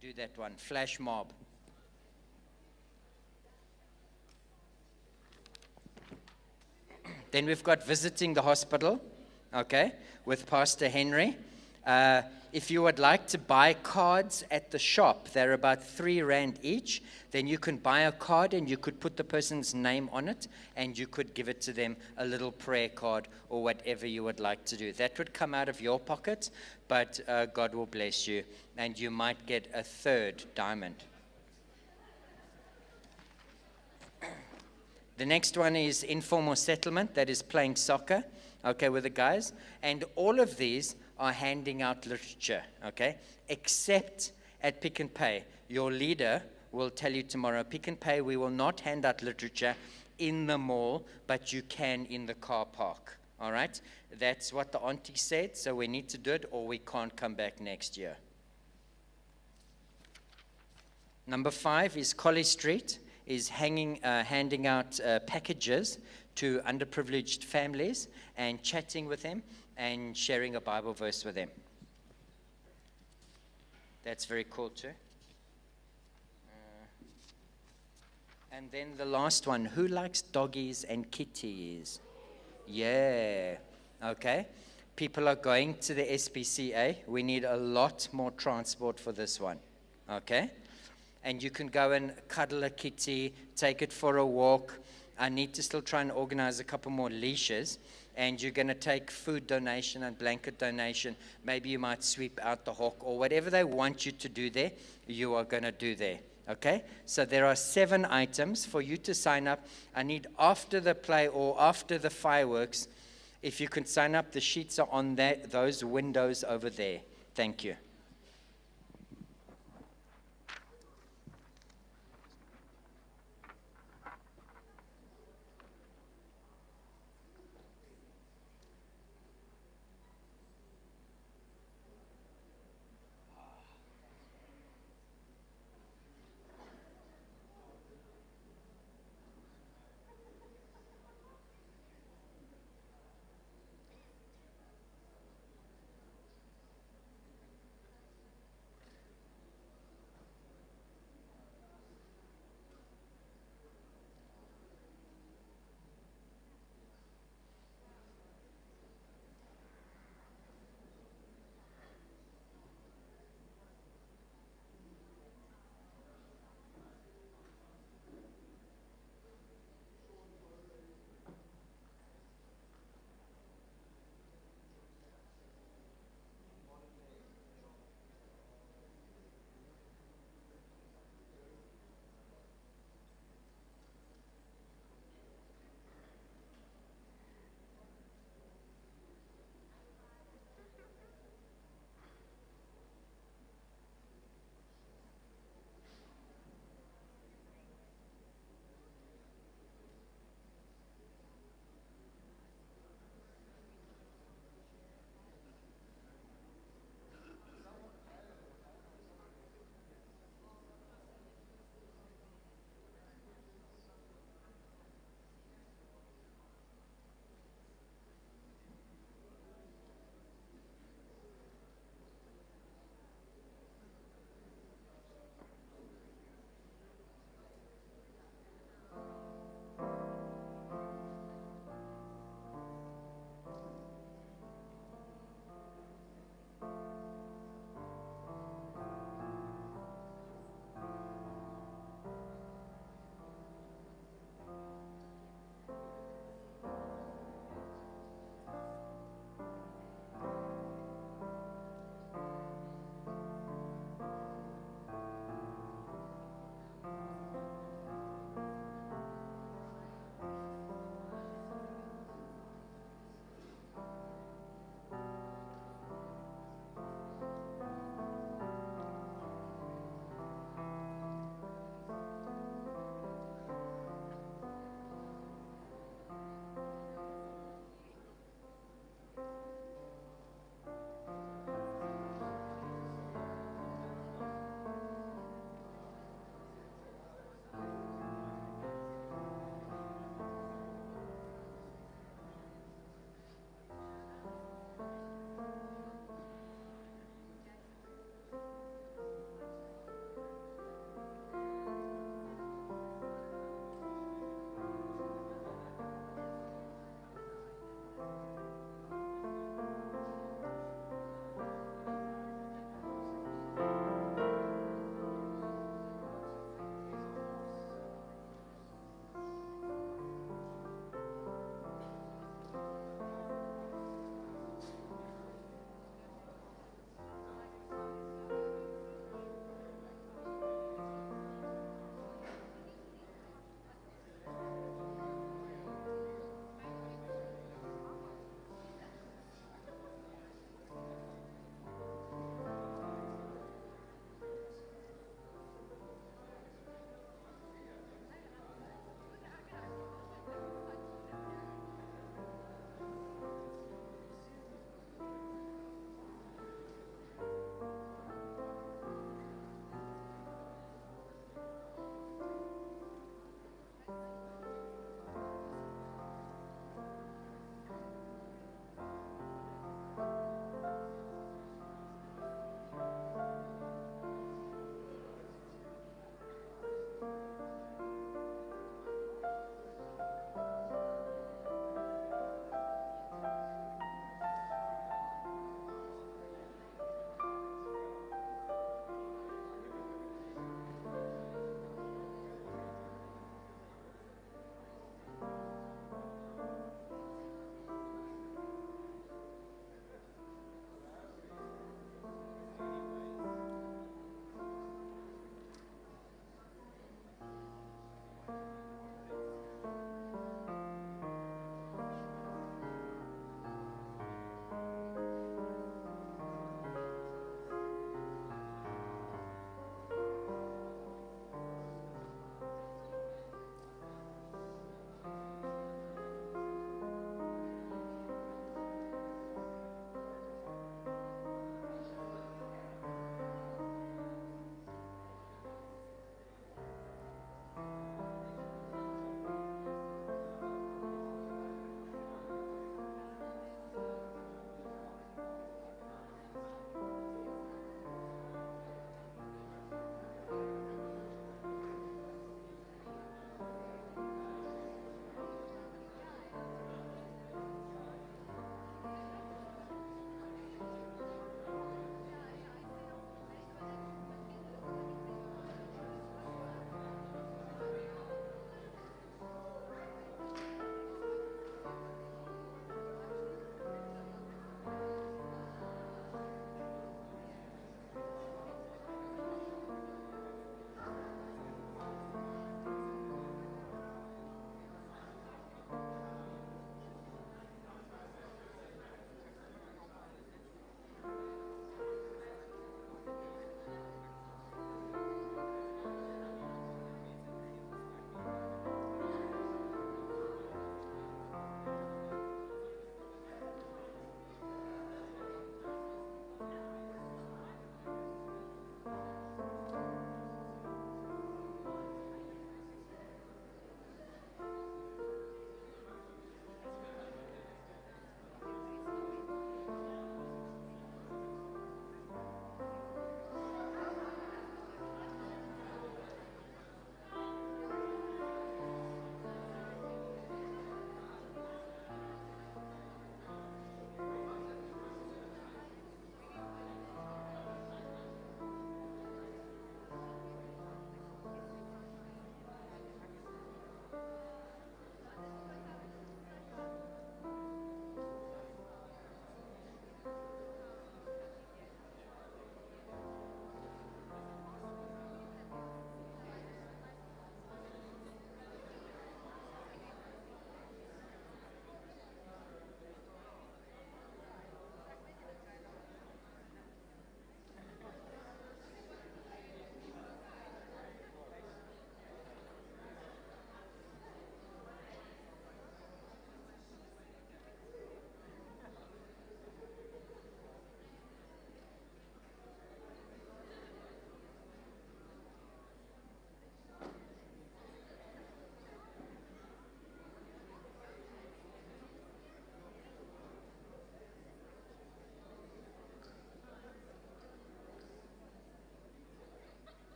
do that one, flash mob. Then we've got visiting the hospital, okay, with Pastor Henry. If you would like to buy cards at the shop, they're about 3 Rand each. Then you can buy a card and you could put the person's name on it and you could give it to them, a little prayer card or whatever you would like to do. That would come out of your pocket, but God will bless you and you might get a 3rd diamond. The next one is informal settlement, that is playing soccer, okay, with the guys. And all of these are handing out literature, okay, except at Pick and Pay. Your leader will tell you tomorrow, Pick and Pay, we will not hand out literature in the mall, but you can in the car park, all right? That's what the auntie said, so we need to do it or we can't come back next year. Number 5 is College Street, is handing out packages to underprivileged families and chatting with them and sharing a Bible verse with them. That's very cool too. And then the last one, who likes doggies and kitties? Yeah, okay. People are going to the SPCA. We need a lot more transport for this one, okay? And you can go and cuddle a kitty, take it for a walk. I need to still try and organize a couple more leashes. And you're going to take food donation and blanket donation. Maybe you might sweep out the hawk or whatever they want you to do there, you are going to do there. Okay? So there are 7 items for you to sign up. I need after the play or after the fireworks, if you can sign up, the sheets are on those windows over there. Thank you.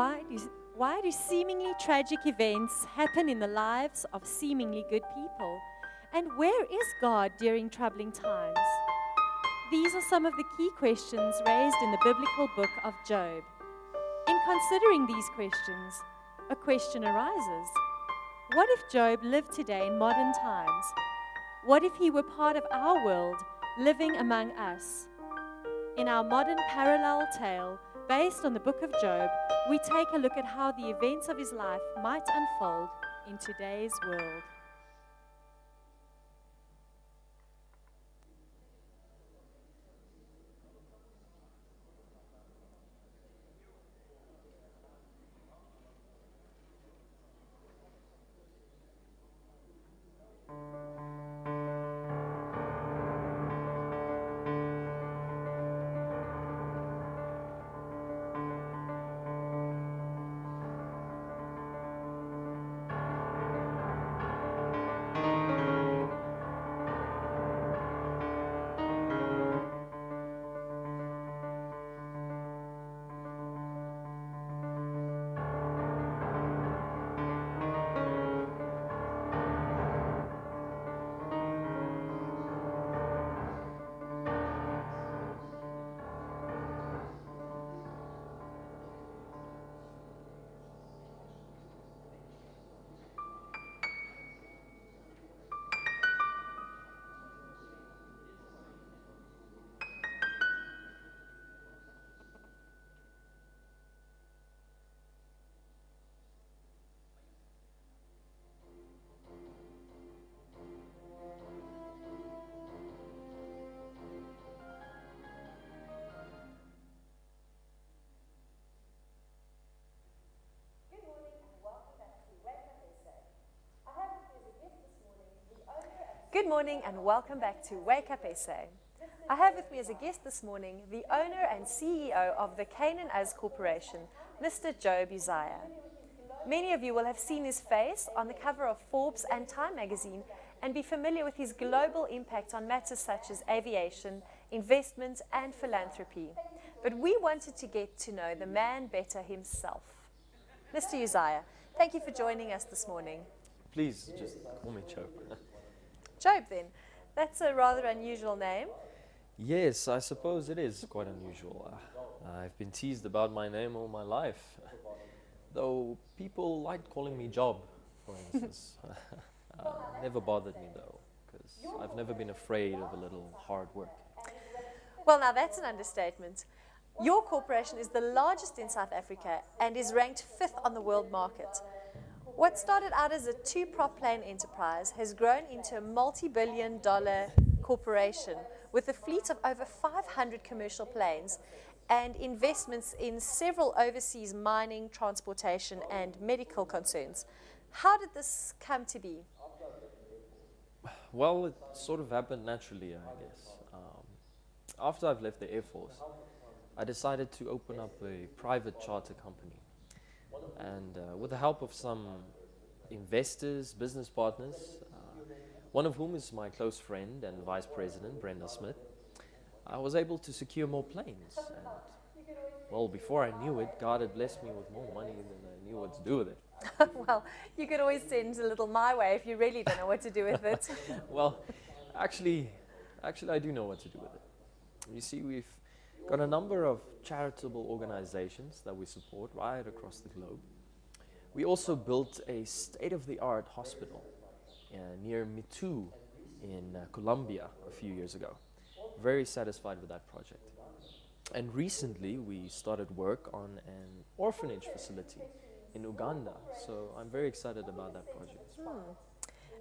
Why do seemingly tragic events happen in the lives of seemingly good people? And where is God during troubling times? These are some of the key questions raised in the biblical book of Job. In considering these questions, a question arises. What if Job lived today in modern times? What if he were part of our world, living among us? In our modern parallel tale, based on the book of Job, we take a look at how the events of his life might unfold in today's world. Good morning and welcome back to Wake Up SA. I have with me as a guest this morning the owner and CEO of the Canaan Uz Corporation, Mr. Job Uzziah. Many of you will have seen his face on the cover of Forbes and Time magazine and be familiar with his global impact on matters such as aviation, investment and philanthropy. But we wanted to get to know the man better himself. Mr. Uzziah, thank you for joining us this morning. Please just call me Job. Job, then. That's a rather unusual name. Yes, I suppose it is quite unusual. I've been teased about my name all my life, though people liked calling me Job, for instance. Never bothered me though, because I've never been afraid of a little hard work. Well, now that's an understatement. Your corporation is the largest in South Africa and is ranked 5th on the world market. What started out as a 2-prop plane enterprise has grown into a multi-billion-dollar corporation with a fleet of over 500 commercial planes and investments in several overseas mining, transportation, and medical concerns. How did this come to be? Well, it sort of happened naturally, I guess. After I've left the Air Force, I decided to open up a private charter company. And with the help of some investors, business partners, one of whom is my close friend and vice president, Brenda Smith, I was able to secure more planes. And, well, before I knew it, God had blessed me with more money than I knew what to do with it. Well, you could always send a little my way if you really don't know what to do with it. Well, actually, I do know what to do with it. You see, we've got a number of charitable organizations that we support right across the globe. We also built a state-of-the-art hospital near Mitu in Colombia a few years ago. Very satisfied with that project. And recently we started work on an orphanage facility in Uganda, so I'm very excited about that project as well.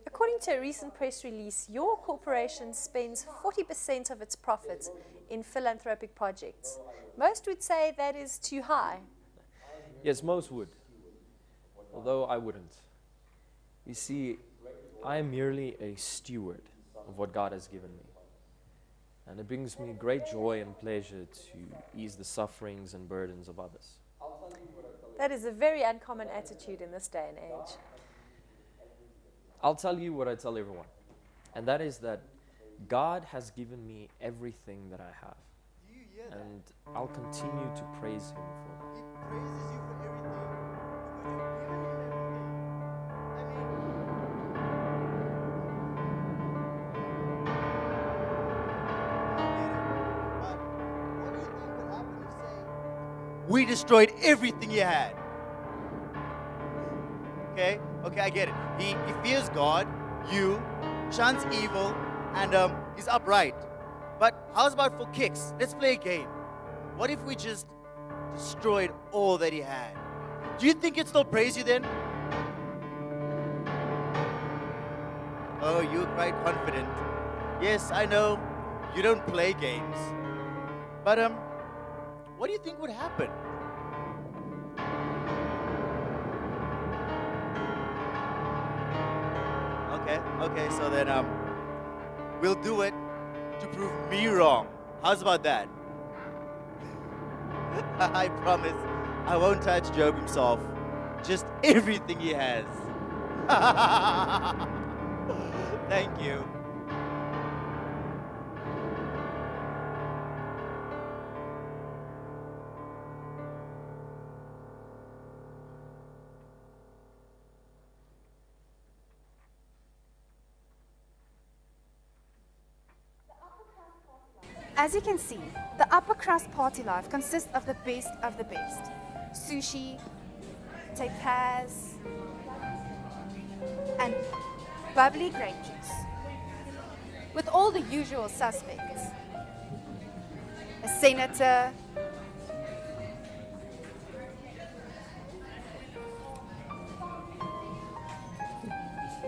According to a recent press release, your corporation spends 40% of its profits in philanthropic projects. Most would say that is too high. Yes, most would, although I wouldn't. You see, I am merely a steward of what God has given me. And it brings me great joy and pleasure to ease the sufferings and burdens of others. That is a very uncommon attitude in this day and age. I'll tell you what I tell everyone, and that is that God has given me everything that I have, and I'll continue to praise Him for that. He praises you for everything. We destroyed everything he had. Okay, I get it. He fears God, you, shuns evil, and he's upright. But how's about for kicks? Let's play a game. What if we just destroyed all that he had? Do you think he'd still praise you then? Oh, you're quite confident. Yes, I know you don't play games. But what do you think would happen? Okay, so then we'll do it to prove me wrong. How's about that? I promise I won't touch Job himself. Just everything he has. Thank you. As you can see, the upper crust party life consists of the best of the best. Sushi, tapas, and bubbly grape juice. With all the usual suspects. A senator,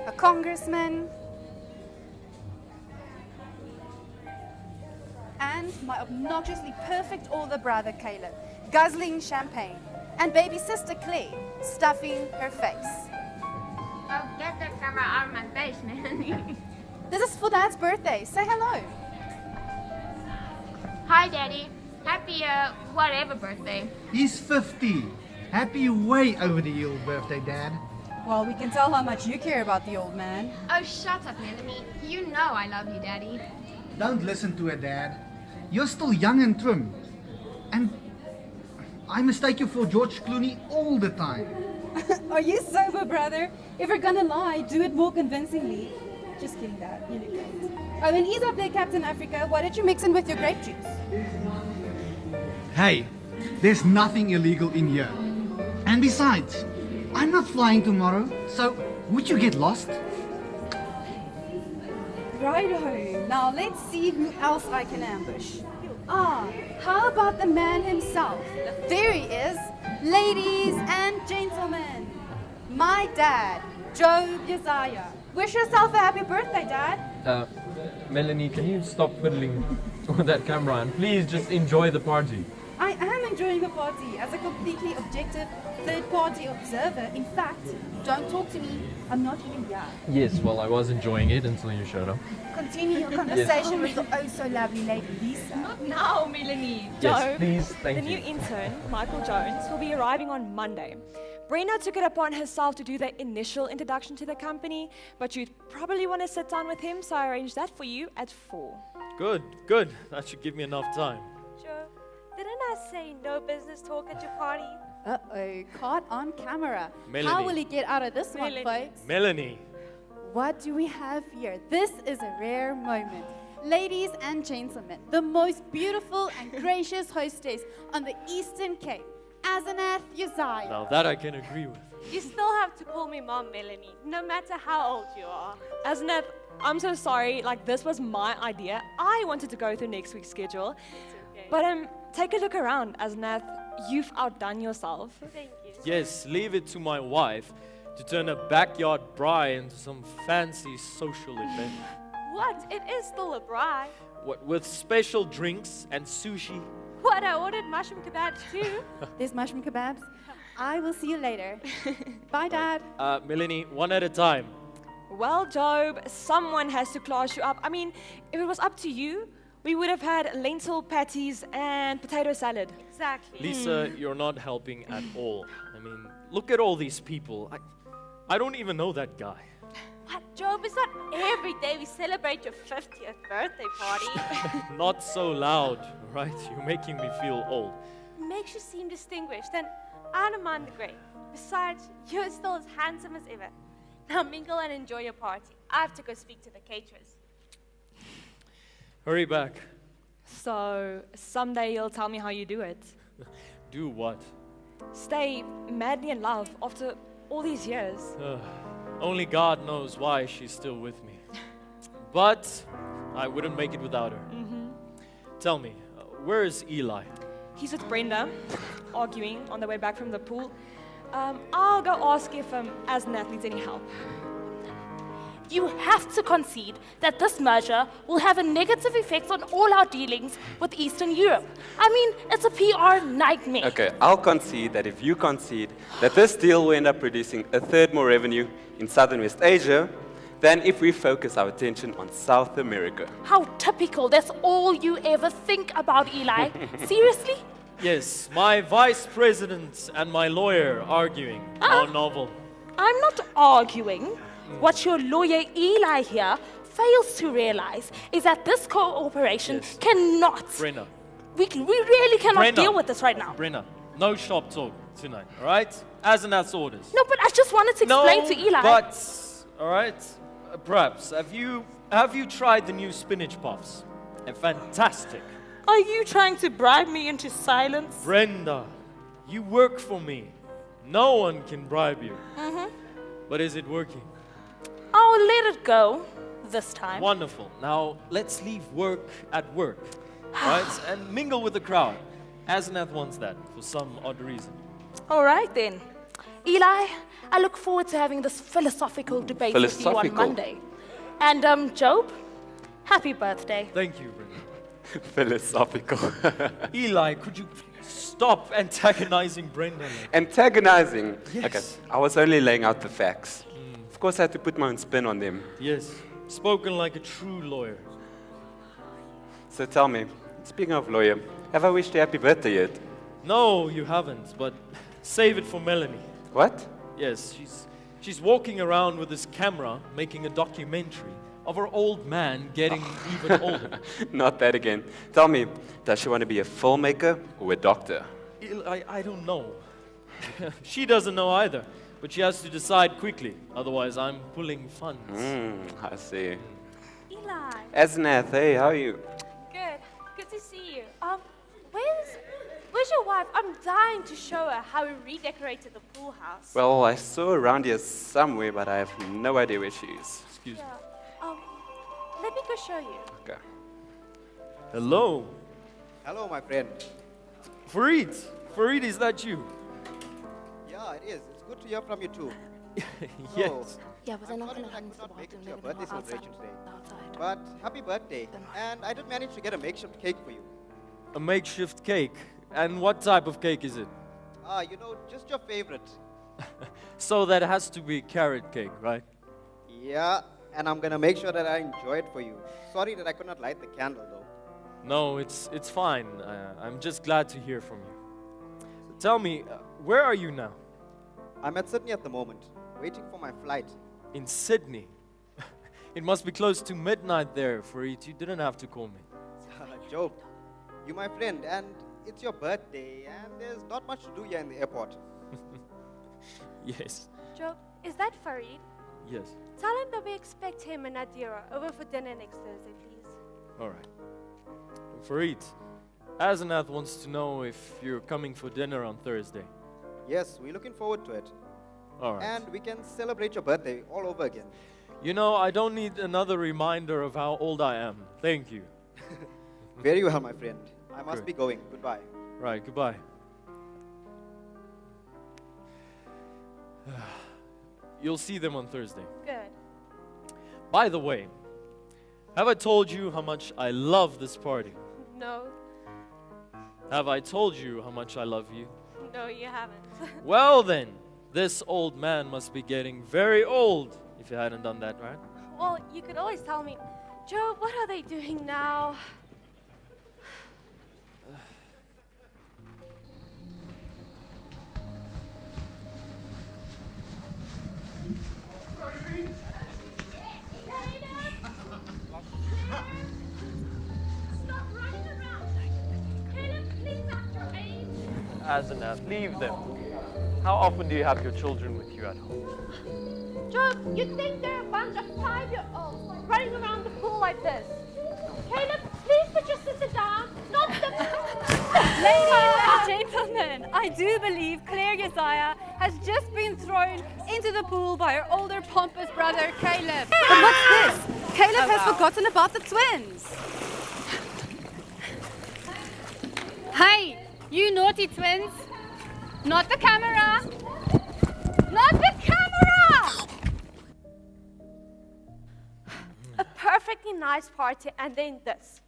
a congressman, and my obnoxiously perfect older brother Caleb, guzzling champagne, and baby sister Claire, stuffing her face. Oh, get the camera out of my face, man. This is for Dad's birthday. Say hello. Hi, Daddy. Happy, whatever birthday. He's 50. Happy way over the hill birthday, Dad. Well, we can tell how much you care about the old man. Oh, shut up, Melanie. You know I love you, Daddy. Don't listen to her, Dad. You're still young and trim. And I mistake you for George Clooney all the time. Are you sober, brother? If you're gonna lie, do it more convincingly. Just kidding, Dad. You look great. Oh, and he's up there, Captain Africa. Why don't you mix in with your grape juice? Hey, there's nothing illegal in here. And besides, I'm not flying tomorrow, so would you get lost? Righto. Now let's see who else I can ambush. How about the man himself? There he is. Ladies and gentlemen, my dad, Job Uzziah. Wish yourself a happy birthday, Dad. Melanie, can you stop fiddling with that camera and please just enjoy the party? I am enjoying the party as a completely objective third-party observer. In fact, don't talk to me. I'm not even here. Yes, well, I was enjoying it until you showed up. Continue your conversation with the oh-so-lovely lady Lisa. Not now, Melanie. Yes, please, The thank new you. intern, Michael Jones, will be arriving on Monday. Brenda took it upon herself to do the initial introduction to the company, but you'd probably want to sit down with him, so I arranged that for you at 4. Good. That should give me enough time. Joe, didn't I say no business talk at your party? Uh-oh, caught on camera. Melanie. How will he get out of this Melanie. one, folks? Melanie. What do we have here? This is a rare moment. Ladies and gentlemen, the most beautiful and gracious hostess on the Eastern Cape, Asenath Uzziah. Now that I can agree with. You still have to call me Mom, Melanie, no matter how old you are. Asnath, I'm so sorry. This was my idea. I wanted to go through next week's schedule. Okay. But take a look around, Asnath. You've outdone yourself. Thank you. Yes, leave it to my wife to turn a backyard braai into some fancy social event. What? It is still a braai. What, with special drinks and sushi? What? I ordered mushroom kebabs too. There's mushroom kebabs. I will see you later. Bye, Dad. Melanie, one at a time. Well, Job, someone has to class you up. I mean, if it was up to you, we would have had lentil patties and potato salad. Exactly. Lisa, you're not helping at all. I mean, look at all these people. I don't even know that guy. What, Job? It's not every day we celebrate your 50th birthday party. Not so loud, right? You're making me feel old. Makes you seem distinguished, and I don't mind the grape. Besides, you're still as handsome as ever. Now mingle and enjoy your party. I have to go speak to the caterers. Hurry back. So, someday you'll tell me how you do it. Do what? Stay madly in love after all these years. Only God knows why she's still with me. But I wouldn't make it without her. Tell me, where is Eli? He's with Brenda, arguing on the way back from the pool. I'll go ask if Asnath needs any help. You have to concede that this merger will have a negative effect on all our dealings with Eastern Europe. I mean, it's a PR nightmare. Okay, I'll concede that if you concede that this deal will end up producing a third more revenue in Southern West Asia than if we focus our attention on South America. How typical. That's all you ever think about, Eli. Seriously? Yes, my vice president and my lawyer arguing. How novel. I'm not arguing. What your lawyer Eli here fails to realize is that this cooperation cannot. Brenda. We really cannot Brenda. deal with this right now. Brenda, no shop talk tonight, all right? Asanath's orders. No, but I just wanted to explain to Eli. But, all right, perhaps, have you tried the new spinach puffs? They're fantastic. Are you trying to bribe me into silence? Brenda, you work for me. No one can bribe you. But is it working? I'll let it go this time. Wonderful. Now, let's leave work at work, right? And mingle with the crowd. Asanath wants that for some odd reason. All right, then. Eli, I look forward to having this philosophical debate with you on Monday. And, Job, happy birthday. Thank you, Brenda. Philosophical. Eli, could you stop antagonizing Brenda? Antagonizing? Yes. Okay, I was only laying out the facts. Of course, I had to put my own spin on them. Yes, spoken like a true lawyer. So tell me, speaking of lawyer, have I wished you happy birthday yet? No, you haven't, but save it for Melanie. What? Yes, she's walking around with this camera making a documentary of her old man getting even older. Not that again. Tell me, does she want to be a filmmaker or a doctor? I don't know. She doesn't know either, but she has to decide quickly. Otherwise, I'm pulling funds. I see. Eli. Asnath, hey, how are you? Good. Good to see you. Where's your wife? I'm dying to show her how we redecorated the pool house. Well, I saw her around here somewhere, but I have no idea where she is. Excuse me. Let me go show you. Okay. Hello. Hello, my friend. Farid. Farid, is that you? Yeah, it is. It's good to hear from you too. Yes. Yeah, but they're not going to I come could to the not make it bathroom. to your They're birthday going to celebration today. outside. But happy birthday. And I did manage to get a makeshift cake for you. A makeshift cake. And what type of cake is it? You know, just your favorite. So that has to be carrot cake, right? Yeah, and I'm gonna make sure that I enjoy it for you. Sorry that I could not light the candle though. No, it's fine. I'm just glad to hear from you. Tell me, where are you now? I'm at Sydney at the moment, waiting for my flight. In Sydney? It must be close to midnight there, Farid. You didn't have to call me. Job, you're my friend, and it's your birthday, and there's not much to do here in the airport. Yes. Joe, is that Farid? Yes. Tell him that we expect him and Nadira over for dinner next Thursday, please. All right. Farid, Asanath wants to know if you're coming for dinner on Thursday. Yes, we're looking forward to it. All right. And we can celebrate your birthday all over again. You know, I don't need another reminder of how old I am. Thank you. Very well, my friend. I must Good. be going. Goodbye. Right, goodbye. You'll see them on Thursday. Good. By the way, have I told you how much I love this party? No. Have I told you how much I love you? No, you haven't. Well then, this old man must be getting very old if you hadn't done that, right? Well, you could always tell me, Joe, what are they doing now? Asanath, leave them. how often do you have your children with you at home? Job, you'd think they're a bunch of 5-year-olds running around the pool like this. Caleb, please put your sister down. Not the... Ladies and gentlemen, I do believe Claire Uzziah has just been thrown into the pool by her older pompous brother, Caleb. But what's this? Caleb has forgotten about the twins. Hey, you naughty twins. Not the camera. Not the camera! A perfectly nice party and then this.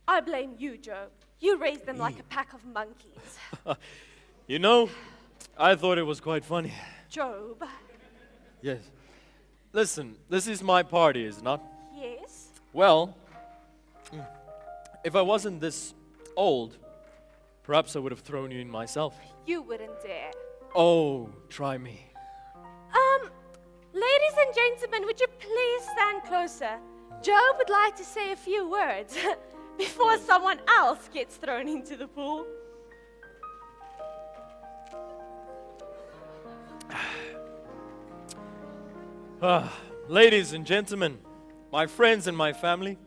I blame you, Job. You raised them like a pack of monkeys. You know, I thought it was quite funny. Job. Yes. Listen, this is my party, is it not? Yes? Well, if I wasn't this old, perhaps I would have thrown you in myself. You wouldn't dare. Oh, try me. Ladies and gentlemen, would you please stand closer? Job would like to say a few words before someone else gets thrown into the pool. Ladies and gentlemen, my friends and my family,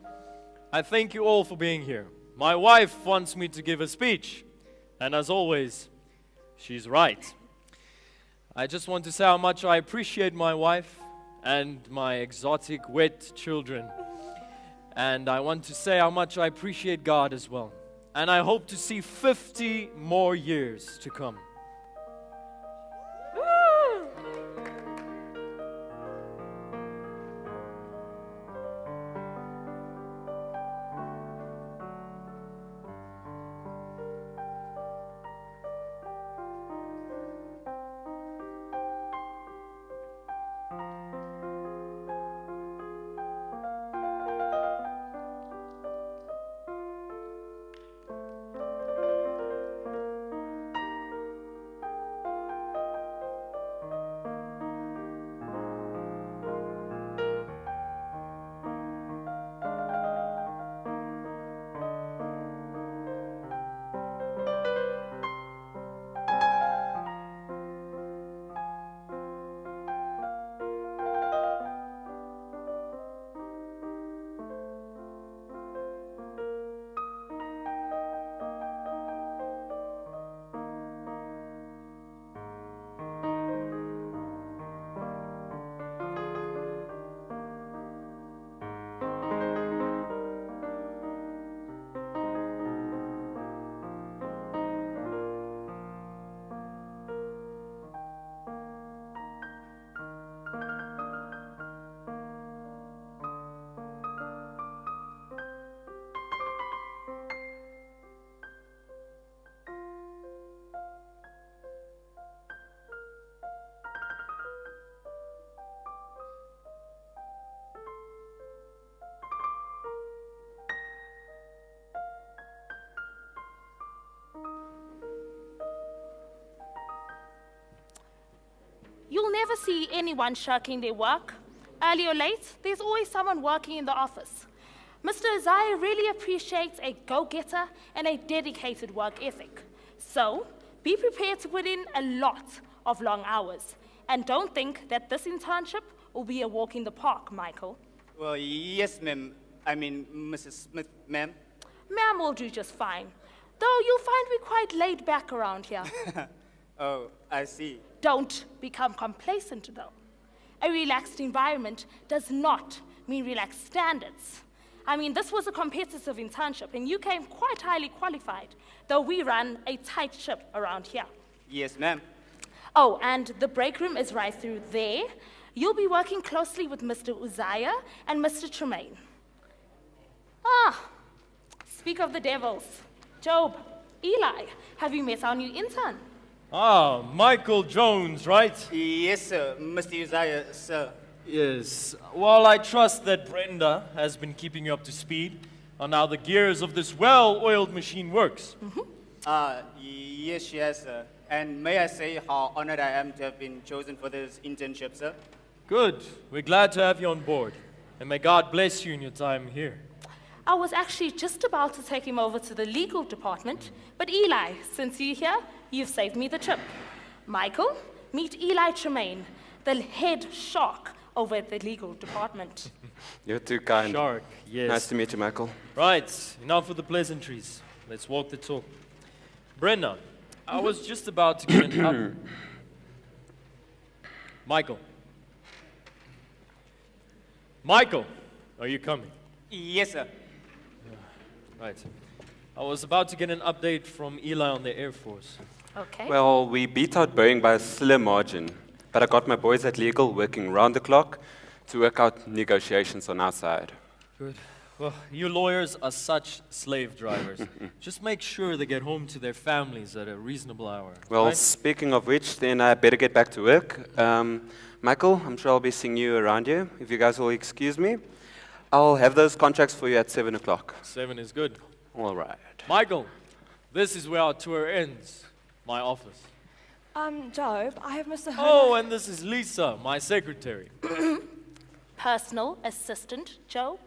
I thank you all for being here. My wife wants me to give a speech, and as always, she's right. I just want to say how much I appreciate my wife and my exotic wet children. And I want to say how much I appreciate God as well. And I hope to see 50 more years to come. You'll never see anyone shirking their work. Early or late, there's always someone working in the office. Mr. Uzziah really appreciates a go-getter and a dedicated work ethic. So, be prepared to put in a lot of long hours. And don't think that this internship will be a walk in the park, Michael. Well, yes, ma'am. I mean, Mrs. Smith, ma'am. Ma'am will do just fine. Though you'll find we're quite laid back around here. Oh, I see. Don't become complacent, though. A relaxed environment does not mean relaxed standards. I mean, this was a competitive internship, and you came quite highly qualified, though we run a tight ship around here. Yes, ma'am. Oh, and the break room is right through there. You'll be working closely with Mr. Uzziah and Mr. Tremaine. Speak of the devils. Job, Eli, have you met our new intern? Michael Jones, right? Yes, sir. Mr. Uzziah, sir. Yes. Well, I trust that Brenda has been keeping you up to speed on how the gears of this well-oiled machine works. Yes, she has, sir. And may I say how honored I am to have been chosen for this internship, sir? Good. We're glad to have you on board. And may God bless you in your time here. I was actually just about to take him over to the legal department, but Eli, since you're here, you've saved me the trip. Michael, meet Eli Tremaine, the head shark over at the legal department. You're too kind. Shark, yes. Nice to meet you, Michael. Right, enough of the pleasantries. Let's walk the talk. Brenda, I was just about to get an up. Michael. Michael, are you coming? Yes, sir. Right. I was about to get an update from Eli on the Air Force. Okay. Well, we beat out Boeing by a slim margin, but I got my boys at legal working round the clock to work out negotiations on our side. Good. Well, you lawyers are such slave drivers. Just make sure they get home to their families at a reasonable hour. Well, right? speaking of which, then I better get back to work. Michael, I'm sure I'll be seeing you around here, if you guys will excuse me. I'll have those contracts for you at 7 o'clock. 7 is good. All right. Michael, this is where our tour ends. My office. Job, I have Mr. Oh, and this is Lisa, my secretary. Personal assistant, Job.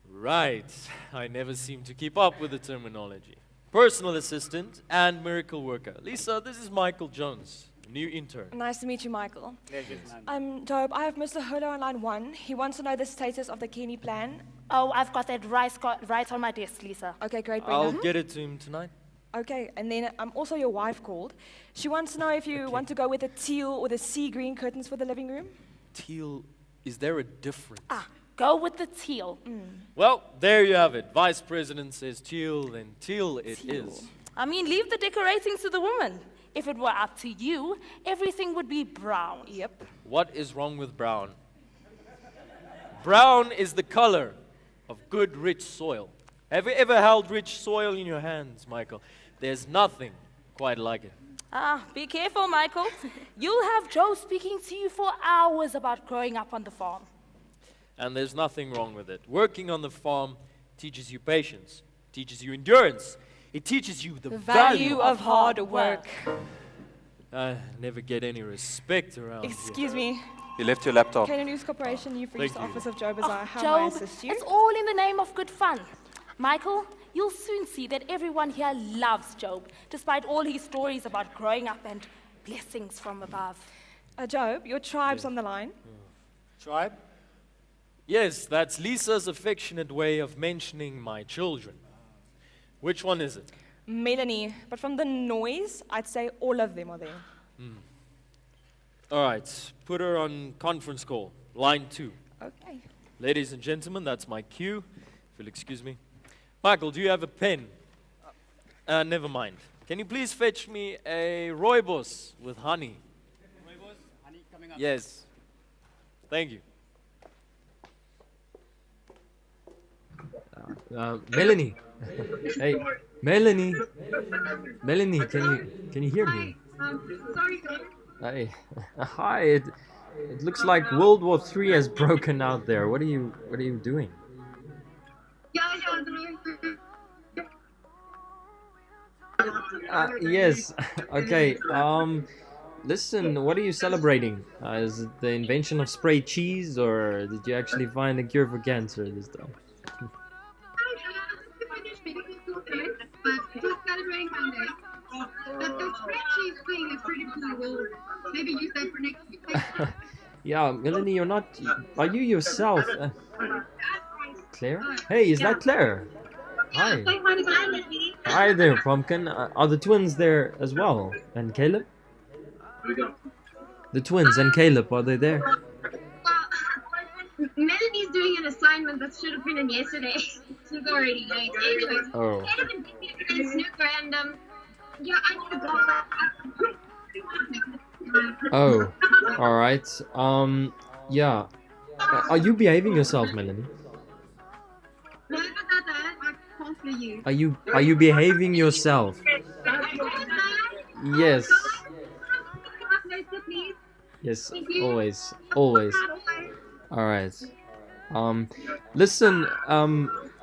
Right. I never seem to keep up with the terminology. Personal assistant and miracle worker. Lisa, this is Michael Jones, new intern. Nice to meet you, Michael. Pleasure, man. Job, I have Mr. Holo on line 1. He wants to know the status of the Kenny plan. Oh, I've got that right on my desk, Lisa. Okay, great, I'll Brenda. get it to him tonight. Okay, and then also your wife called. She wants to know if you want to go with the teal or the sea green curtains for the living room. Teal, is there a difference? Go with the teal. Well, there you have it. Vice President says teal, then teal it is. I mean, leave the decorating to the woman. If it were up to you, everything would be brown. Yep. What is wrong with brown? Brown is the color of good, rich soil. Have you ever held rich soil in your hands, Michael? There's nothing quite like it. Be careful, Michael. You'll have Joe speaking to you for hours about growing up on the farm. And there's nothing wrong with it. Working on the farm teaches you patience, teaches you endurance. It teaches you the value of hard work. I never get any respect around Excuse me. You left your laptop. Canadian News Corporation, you've reached the Thank you. office of Joe Bazaar. How Job, may I assist you? it's all in the name of good fun. Michael, you'll soon see that everyone here loves Job, despite all his stories about growing up and blessings from above. Job, your tribe's on the line. Tribe? Yes, that's Lisa's affectionate way of mentioning my children. Which one is it? Melanie, but from the noise, I'd say all of them are there. All right, put her on conference call, line 2. Okay. Ladies and gentlemen, that's my cue. If you'll excuse me. Michael, do you have a pen? Never mind. Can you please fetch me a rooibos with honey? Rooibos, honey coming up. Yes. Thank you. Melanie. Hey, Melanie. Melanie, can you hear me? Sorry. Hey, hi. It looks like World War III has broken out there. What are you doing? Yes. Okay. Listen, what are you celebrating? Is it the invention of spray cheese, or did you actually find a cure for cancer this time? Maybe use that for next week. Yeah, Melanie, you're not. Are you yourself? Claire? Hey, is that Claire? Hi. Hi there, Pumpkin. Are the twins there as well? And Caleb? The twins and Caleb, are they there? Melanie's doing an assignment that should have been in yesterday. She's already late. Anyways, Oh. Caleb and Vicky are playing snooker, and yeah, I need to go. Oh, all right. Yeah. Are you behaving yourself, Melanie? No, I can't hear you. Are you behaving yourself? Yes. Yes, always. Always. All right. Listen,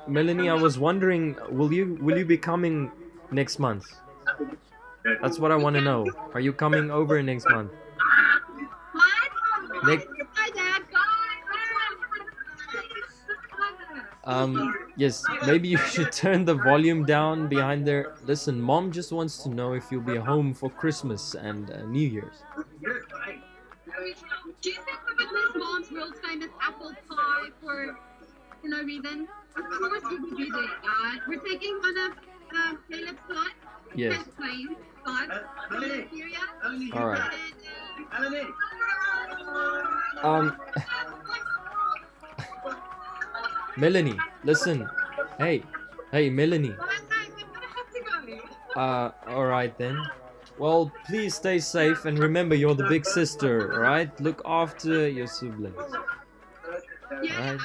Melanie, I was wondering, will you be coming next month? That's what I want to know. Are you coming over next month? Yes, maybe you should turn the volume down behind there. Listen, Mom just wants to know if you'll be home for Christmas and New Year's. Do you think we would miss Mom's world famous apple pie for no reason? Of course we would be there, Dad. We're taking one of Caleb's flights. Yes. Planes, flights to Nigeria. All right. Melanie, listen. Hey, Melanie. All right then. Well, please stay safe and remember you're the big sister, all right? Look after your siblings. All right?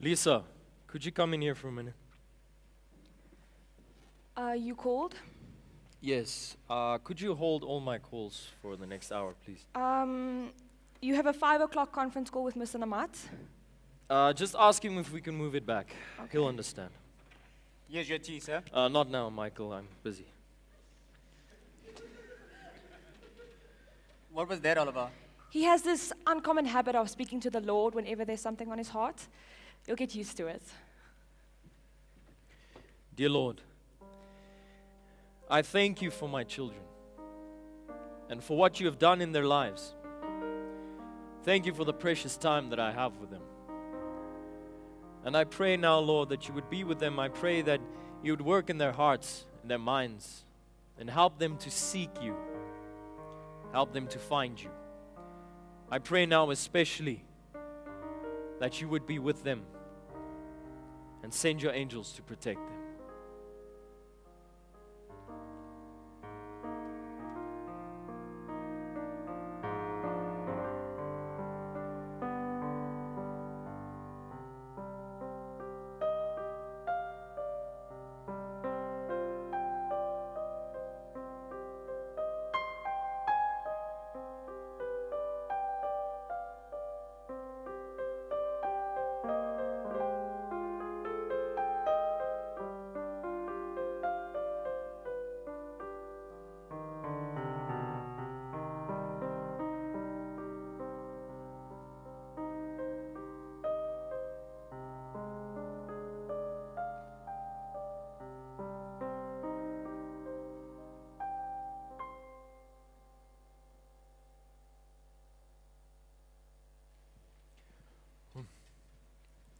Lisa, could you come in here for a minute? You called? Yes. Could you hold all my calls for the next hour, please? You have a 5 o'clock conference call with Mr. Namat. Just ask him if we can move it back. Okay. He'll understand. Here's your tea, sir. Not now, Michael. I'm busy. What was that all about? He has this uncommon habit of speaking to the Lord whenever there's something on his heart. You'll get used to it. Dear Lord, I thank you for my children and for what you have done in their lives. Thank you for the precious time that I have with them. And I pray now, Lord, that you would be with them. I pray that you would work in their hearts, in their minds, and help them to seek you. Help them to find you. I pray now especially that you would be with them and send your angels to protect them.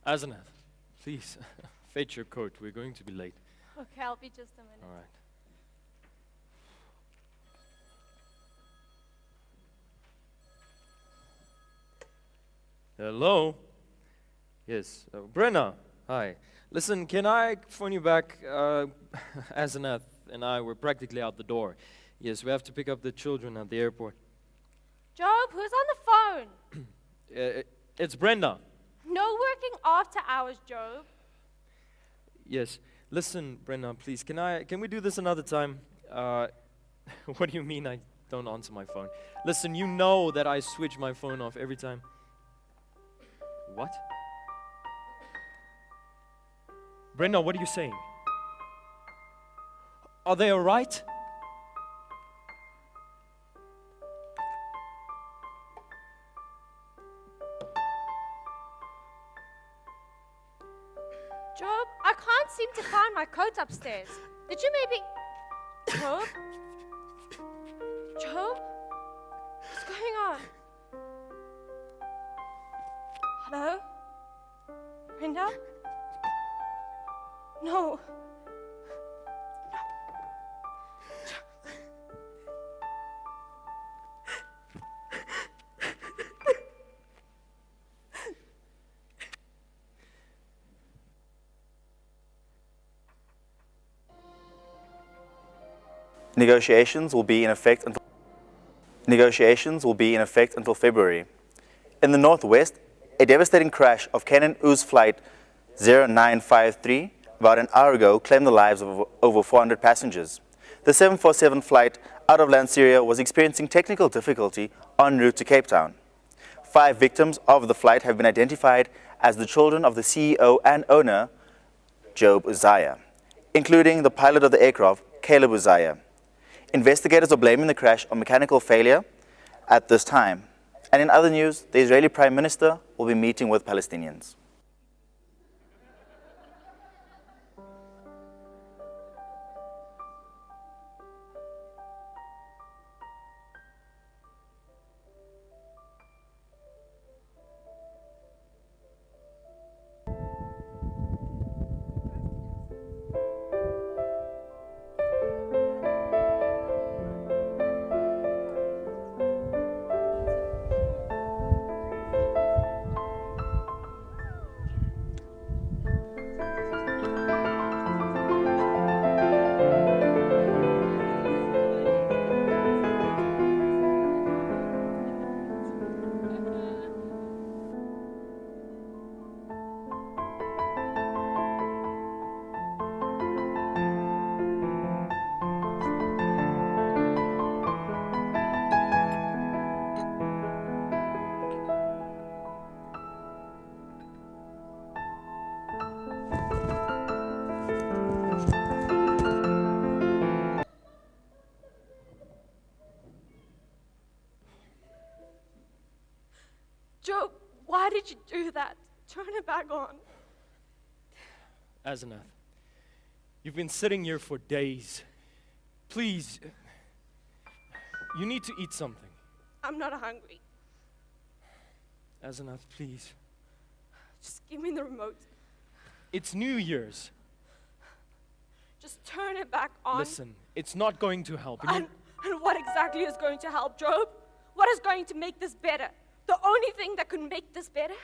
Azanath, please fetch your coat. We're going to be late. Okay, I'll be just a minute. All right. Hello? Yes, Brenna, hi. Listen, can I phone you back? Azanath and I were practically out the door. Yes, we have to pick up the children at the airport. Job, who's on the phone? It's Brenda. No working after hours, Job. Yes. Listen, Brenda, please, can we do this another time? What do you mean I don't answer my phone? Listen, you know that I switch my phone off every time. What? Brenda, what are you saying? Are they all right? Job, I can't seem to find my coat upstairs. Did you maybe... Job? Job? What's going on? Hello? Brenda? No. Negotiations will be in effect until February. In the northwest, a devastating crash of Canon Ooze Flight 0953 about an hour ago claimed the lives of over 400 passengers. The 747 flight out of Lanseria was experiencing technical difficulty en route to Cape Town. 5 victims of the flight have been identified as the children of the CEO and owner, Job Uzziah, including the pilot of the aircraft, Caleb Uzziah. Investigators are blaming the crash on mechanical failure at this time. And in other news, the Israeli Prime Minister will be meeting with Palestinians. Job, why did you do that? Turn it back on. Asenath, you've been sitting here for days. Please, you need to eat something. I'm not hungry. Asenath, please. Just give me the remote. It's New Year's. Just turn it back on. Listen, it's not going to help. And what exactly is going to help, Job? What is going to make this better? The only thing that could make this better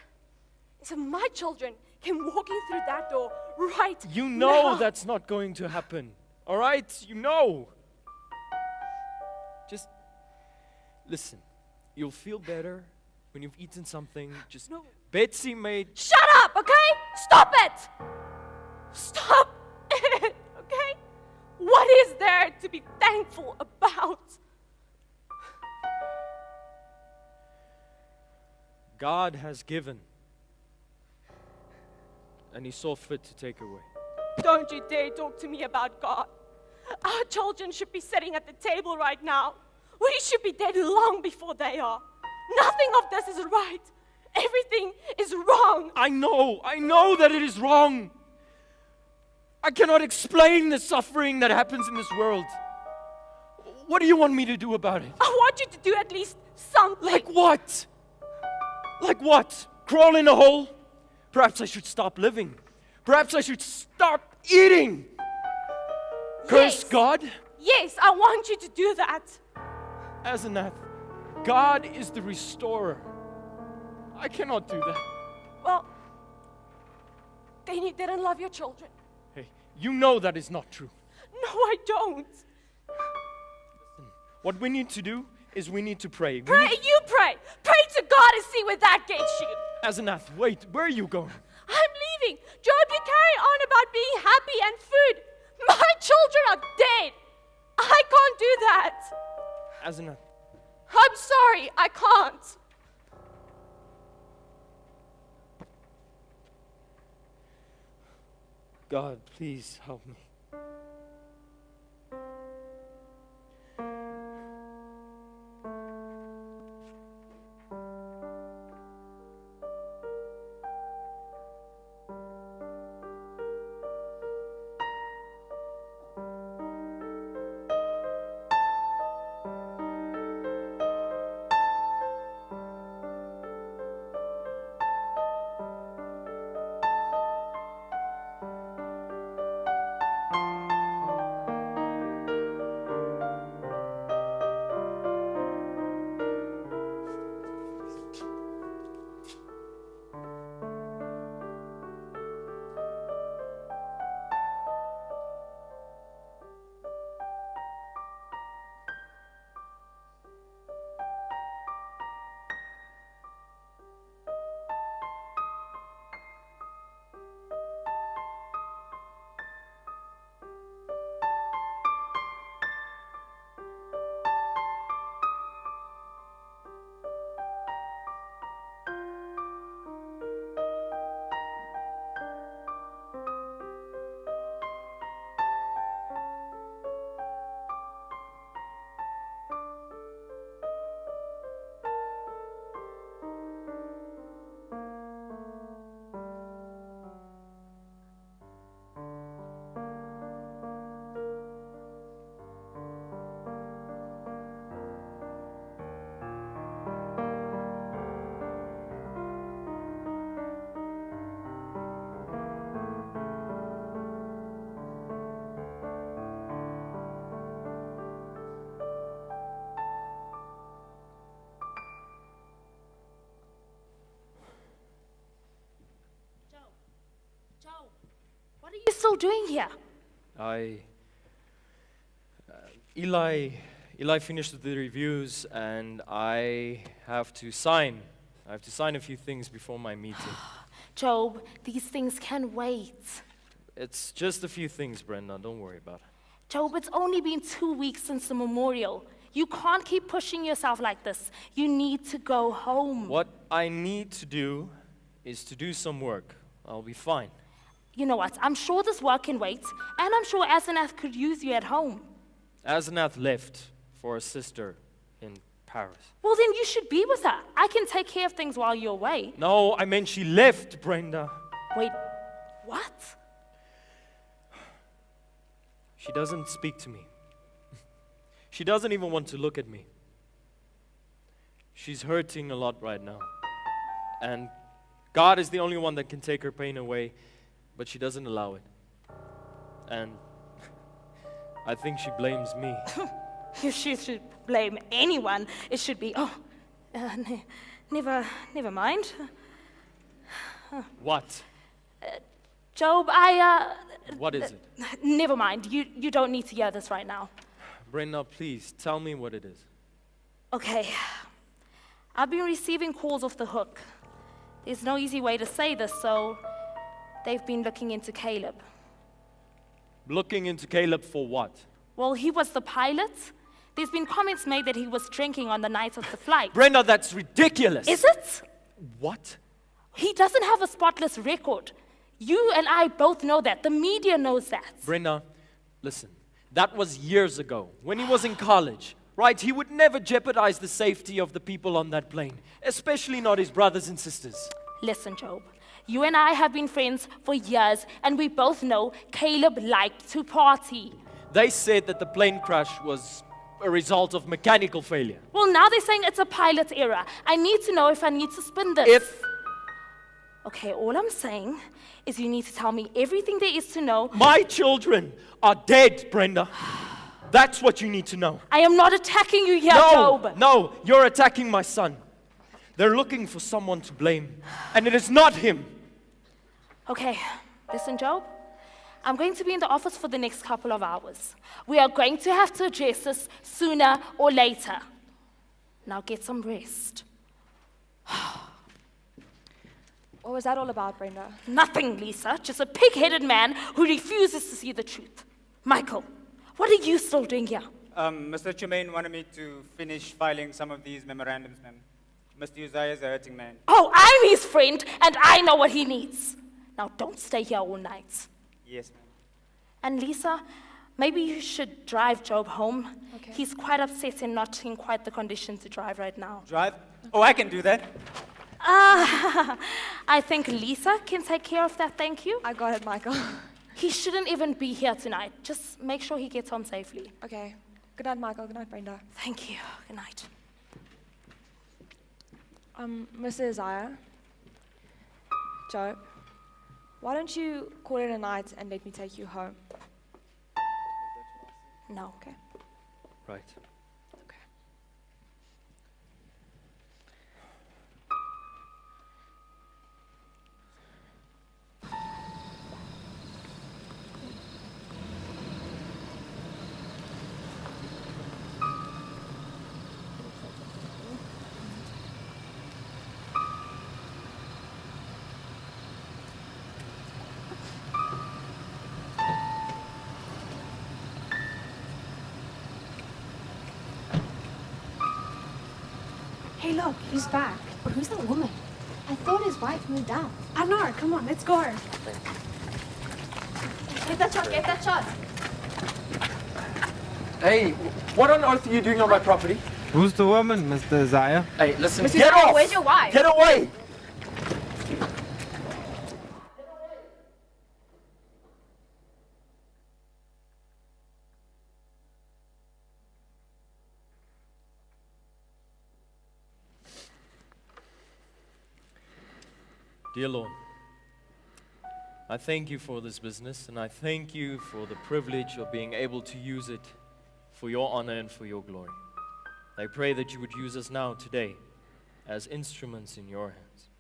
is if my children came walking through that door right You know now. that's not going to happen. All right? You know. Just listen. You'll feel better when you've eaten something. Just No. Betsy made. Shut up, okay? Stop it! Stop it, okay? What is there to be thankful about? God has given, and He saw fit to take away. Don't you dare talk to me about God. Our children should be sitting at the table right now. We should be dead long before they are. Nothing of this is right. Everything is wrong. I know that it is wrong. I cannot explain the suffering that happens in this world. What do you want me to do about it? I want you to do at least something. Like what? Like what? Crawl in a hole? Perhaps I should stop living. Perhaps I should stop eating. Curse God? Yes, I want you to do that. Asenath, God is the restorer. I cannot do that. Well, then you didn't love your children. Hey, you know that is not true. No, I don't. What we need to do is we need to pray. Pray, you pray. Pray to God and see where that gets you. Asenath, wait, where are you going? I'm leaving. Job, you carry on about being happy and food. My children are dead. I can't do that. Asenath, I'm sorry, I can't. God, please help me. still doing here? Eli finished the reviews, and I have to sign a few things before my meeting. Job, these things can wait. It's just a few things, Brenda. Don't worry about it. Job, it's only been 2 weeks since the memorial. You can't keep pushing yourself like this. You need to go home. What I need to do is to do some work. I'll be fine. You know what? I'm sure this work can wait, and I'm sure Asenath could use you at home. Asenath left for a sister in Paris. Well, then you should be with her. I can take care of things while you're away. No, I meant she left, Brenda. Wait, what? She doesn't speak to me. She doesn't even want to look at me. She's hurting a lot right now. And God is the only one that can take her pain away, but she doesn't allow it. And I think she blames me. If she should blame anyone, it should be, never mind. What? Job, What is it? Never mind. You don't need to hear this right now. Brenda, please, tell me what it is. Okay. I've been receiving calls off the hook. There's no easy way to say this, so they've been looking into Caleb. Looking into Caleb for what? Well, he was the pilot. There's been comments made that he was drinking on the night of the flight. Brenda, that's ridiculous. Is it? What? He doesn't have a spotless record. You and I both know that. The media knows that. Brenda, listen. That was years ago, when he was in college, right? He would never jeopardize the safety of the people on that plane, especially not his brothers and sisters. Listen, Job. You and I have been friends for years, and we both know Caleb liked to party. They said that the plane crash was a result of mechanical failure. Well, now they're saying it's a pilot error. I need to know if I need to spin this. Okay, all I'm saying is you need to tell me everything there is to know. My children are dead, Brenda. That's what you need to know. I am not attacking you here, Job. No, you're attacking my son. They're looking for someone to blame, and it is not him. Okay, listen, Job. I'm going to be in the office for the next couple of hours. We are going to have to address this sooner or later. Now get some rest. What was that all about, Brenda? Nothing, Lisa. Just a pig-headed man who refuses to see the truth. Michael, what are you still doing here? Mr. Tremaine wanted me to finish filing some of these memorandums, ma'am. Mr. Uzziah is a hurting man. Oh, I'm his friend, and I know what he needs. Now, don't stay here all night. Yes, ma'am. And Lisa, maybe you should drive Job home. Okay. He's quite upset and not in quite the condition to drive right now. Drive? Oh, I can do that. I think Lisa can take care of that, thank you. I got it, Michael. He shouldn't even be here tonight. Just make sure he gets home safely. Okay. Good night, Michael. Good night, Brenda. Thank you. Good night. Mr. Uzziah, Job, why don't you call it a night and let me take you home? No. Okay. Right. Hey, look, he's back. But who's that woman? I thought his wife moved out. Anar, come on, let's go. Get that shot, get that shot. Hey, what on earth are you doing on my property? Who's the woman, Mr. Uzziah? Hey, listen, Mr. get Uzziah, off! where's your wife? Get away! Dear Lord, I thank you for this business, and I thank you for the privilege of being able to use it for your honor and for your glory. I pray that you would use us now, today, as instruments in your hands.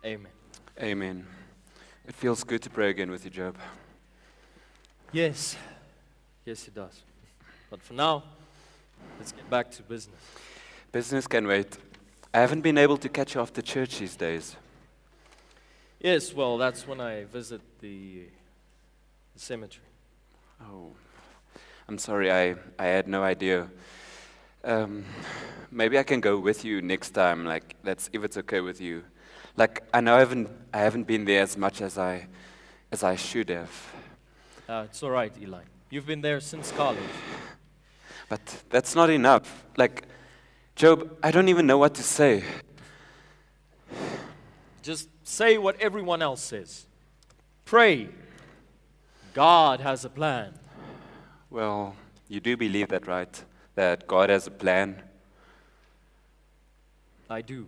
Amen. Amen. It feels good to pray again with you, Job. Yes. Yes, it does. But for now, let's get back to business. Business can wait. I haven't been able to catch you after church these days. Yes, well, that's when I visit the cemetery. Oh, I'm sorry, I had no idea. Maybe I can go with you next time, like, if it's okay with you. Like, I know I haven't been there as much as I should have. It's all right, Eli. You've been there since college. But that's not enough. Like, Job, I don't even know what to say. Just say what everyone else says. Pray. God has a plan. Well, you do believe that, right? That God has a plan? I do.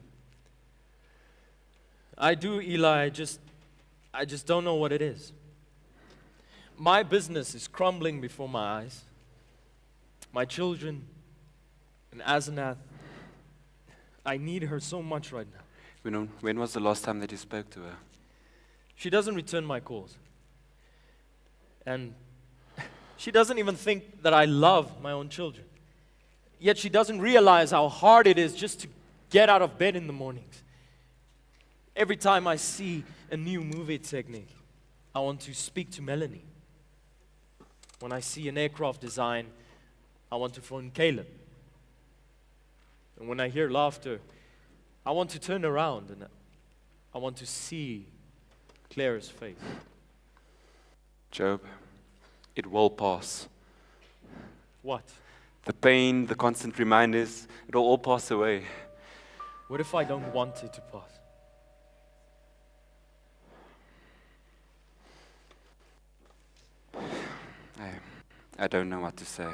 I do, Eli. I just don't know what it is. My business is crumbling before my eyes. My children and Asenath, I need her so much right now. When was the last time that you spoke to her? She doesn't return my calls. And she doesn't even think that I love my own children. Yet she doesn't realize how hard it is just to get out of bed in the mornings. Every time I see a new movie technique, I want to speak to Melanie. When I see an aircraft design, I want to phone Caleb. And when I hear laughter, I want to turn around and I want to see Claire's face. Job, it will pass. What? The pain, the constant reminders, it will all pass away. What if I don't want it to pass? I don't know what to say.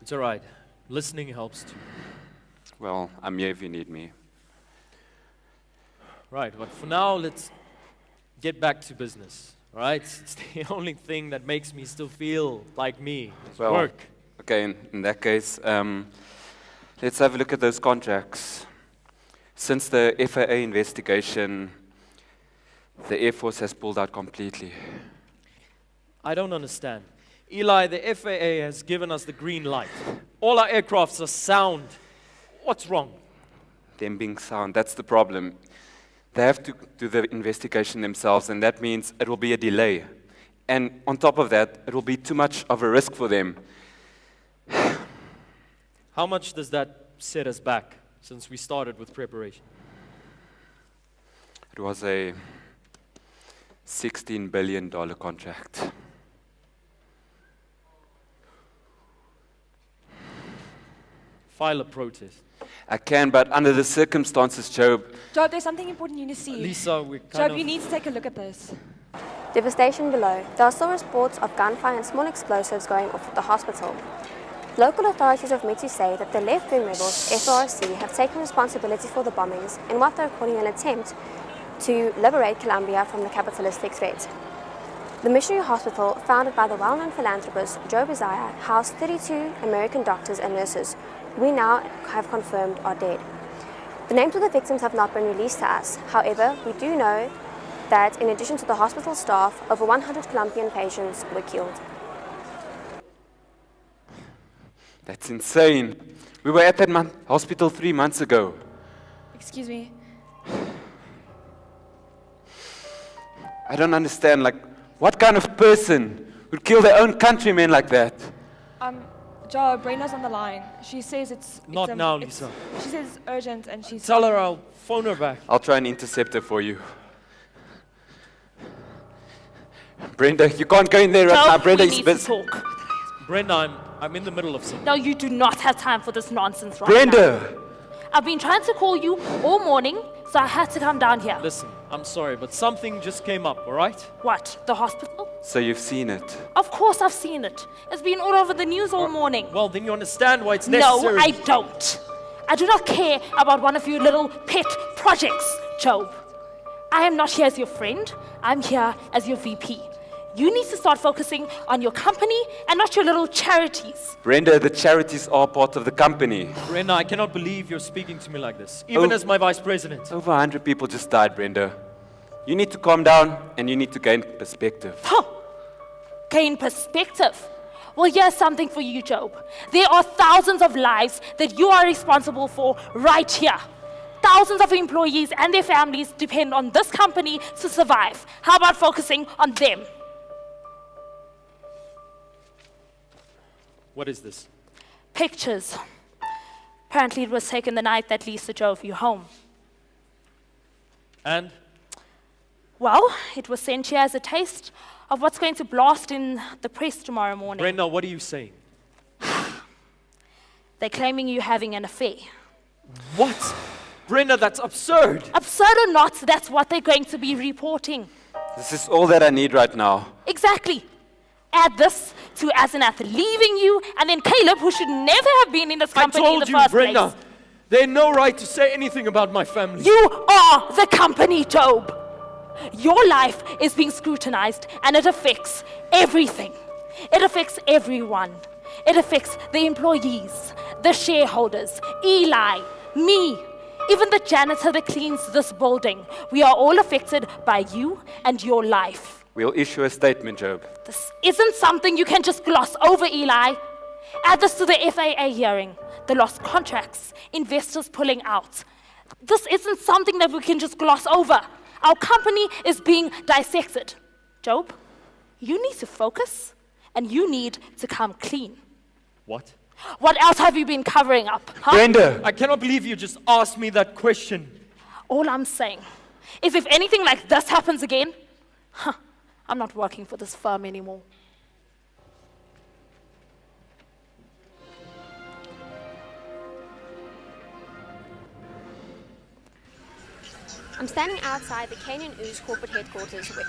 It's all right. Listening helps too. Well, I'm here if you need me. Right, but for now, let's get back to business. All right? It's the only thing that makes me still feel like me. It's work. Okay, in that case, let's have a look at those contracts. Since the FAA investigation, the Air Force has pulled out completely. I don't understand. Eli, the FAA has given us the green light. All our aircrafts are sound. What's wrong? Them being sound, that's the problem. They have to do the investigation themselves, and that means it will be a delay. And on top of that, it will be too much of a risk for them. How much does that set us back since we started with preparation? It was a $16 billion contract. File a protest. I can, but under the circumstances, Job. Job, there's something important you need to see. Lisa, we Job, you need to take a look at this. Devastation below. There are still reports of gunfire and small explosives going off at the hospital. Local authorities of Metsi say that the left-wing rebels, FRC, have taken responsibility for the bombings in what they're calling an attempt to liberate Colombia from the capitalistic threat. The missionary hospital, founded by the well-known philanthropist Job Isaiah, housed 32 American doctors and nurses we now have confirmed are dead. The names of the victims have not been released to us. However, we do know that in addition to the hospital staff, over 100 Colombian patients were killed. That's insane. We were at that hospital 3 months ago. Excuse me. I don't understand, like, what kind of person would kill their own countrymen like that? Joe, Brenda's on the line. She says Not now, Lisa. She says it's urgent and she's... Tell her I'll phone her back. I'll try and intercept her for you. Brenda, you can't go in there right now. Brenda, we need to talk. Brenda, I'm in the middle of something. No, you do not have time for this nonsense right Brenda! now. I've been trying to call you all morning, so I had to come down here. Listen, I'm sorry, but something just came up, all right? What, the hospital? So you've seen it? Of course I've seen it. It's been all over the news all morning. Well, then you understand why it's necessary. No, I don't. I do not care about one of your little pet projects, Job. I am not here as your friend. I'm here as your VP. You need to start focusing on your company and not your little charities. Brenda, the charities are part of the company. Brenda, I cannot believe you're speaking to me like this, even as my vice president. Over 100 people just died, Brenda. You need to calm down and you need to gain perspective. Huh. gain perspective. Well, here's something for you, Job. There are thousands of lives that you are responsible for right here. Thousands of employees and their families depend on this company to survive. How about focusing on them? What is this? Pictures. Apparently it was taken the night that Lisa drove you home. And? Well, it was sent here as a taste of what's going to blast in the press tomorrow morning. Brenda, what are you saying? They're claiming you having an affair. What? Brenda, that's absurd. Absurd or not, that's what they're going to be reporting. This is all that I need right now. Exactly. Add this to Asenath leaving you, and then Caleb, who should never have been in this company in the first Brenda, place. they had no right to say anything about my family. You are the company, Job. Your life is being scrutinized, and it affects everything. It affects everyone. It affects the employees, the shareholders, Eli, me, even the janitor that cleans this building. We are all affected by you and your life. We'll issue a statement, Job. This isn't something you can just gloss over, Eli. Add this to the FAA hearing, the lost contracts, investors pulling out. This isn't something that we can just gloss over. Our company is being dissected. Job, you need to focus, and you need to come clean. What? What else have you been covering up, huh? Brenda! I cannot believe you just asked me that question. All I'm saying is if anything like this happens again, I'm not working for this firm anymore. I'm standing outside the Canaan Ooze corporate headquarters where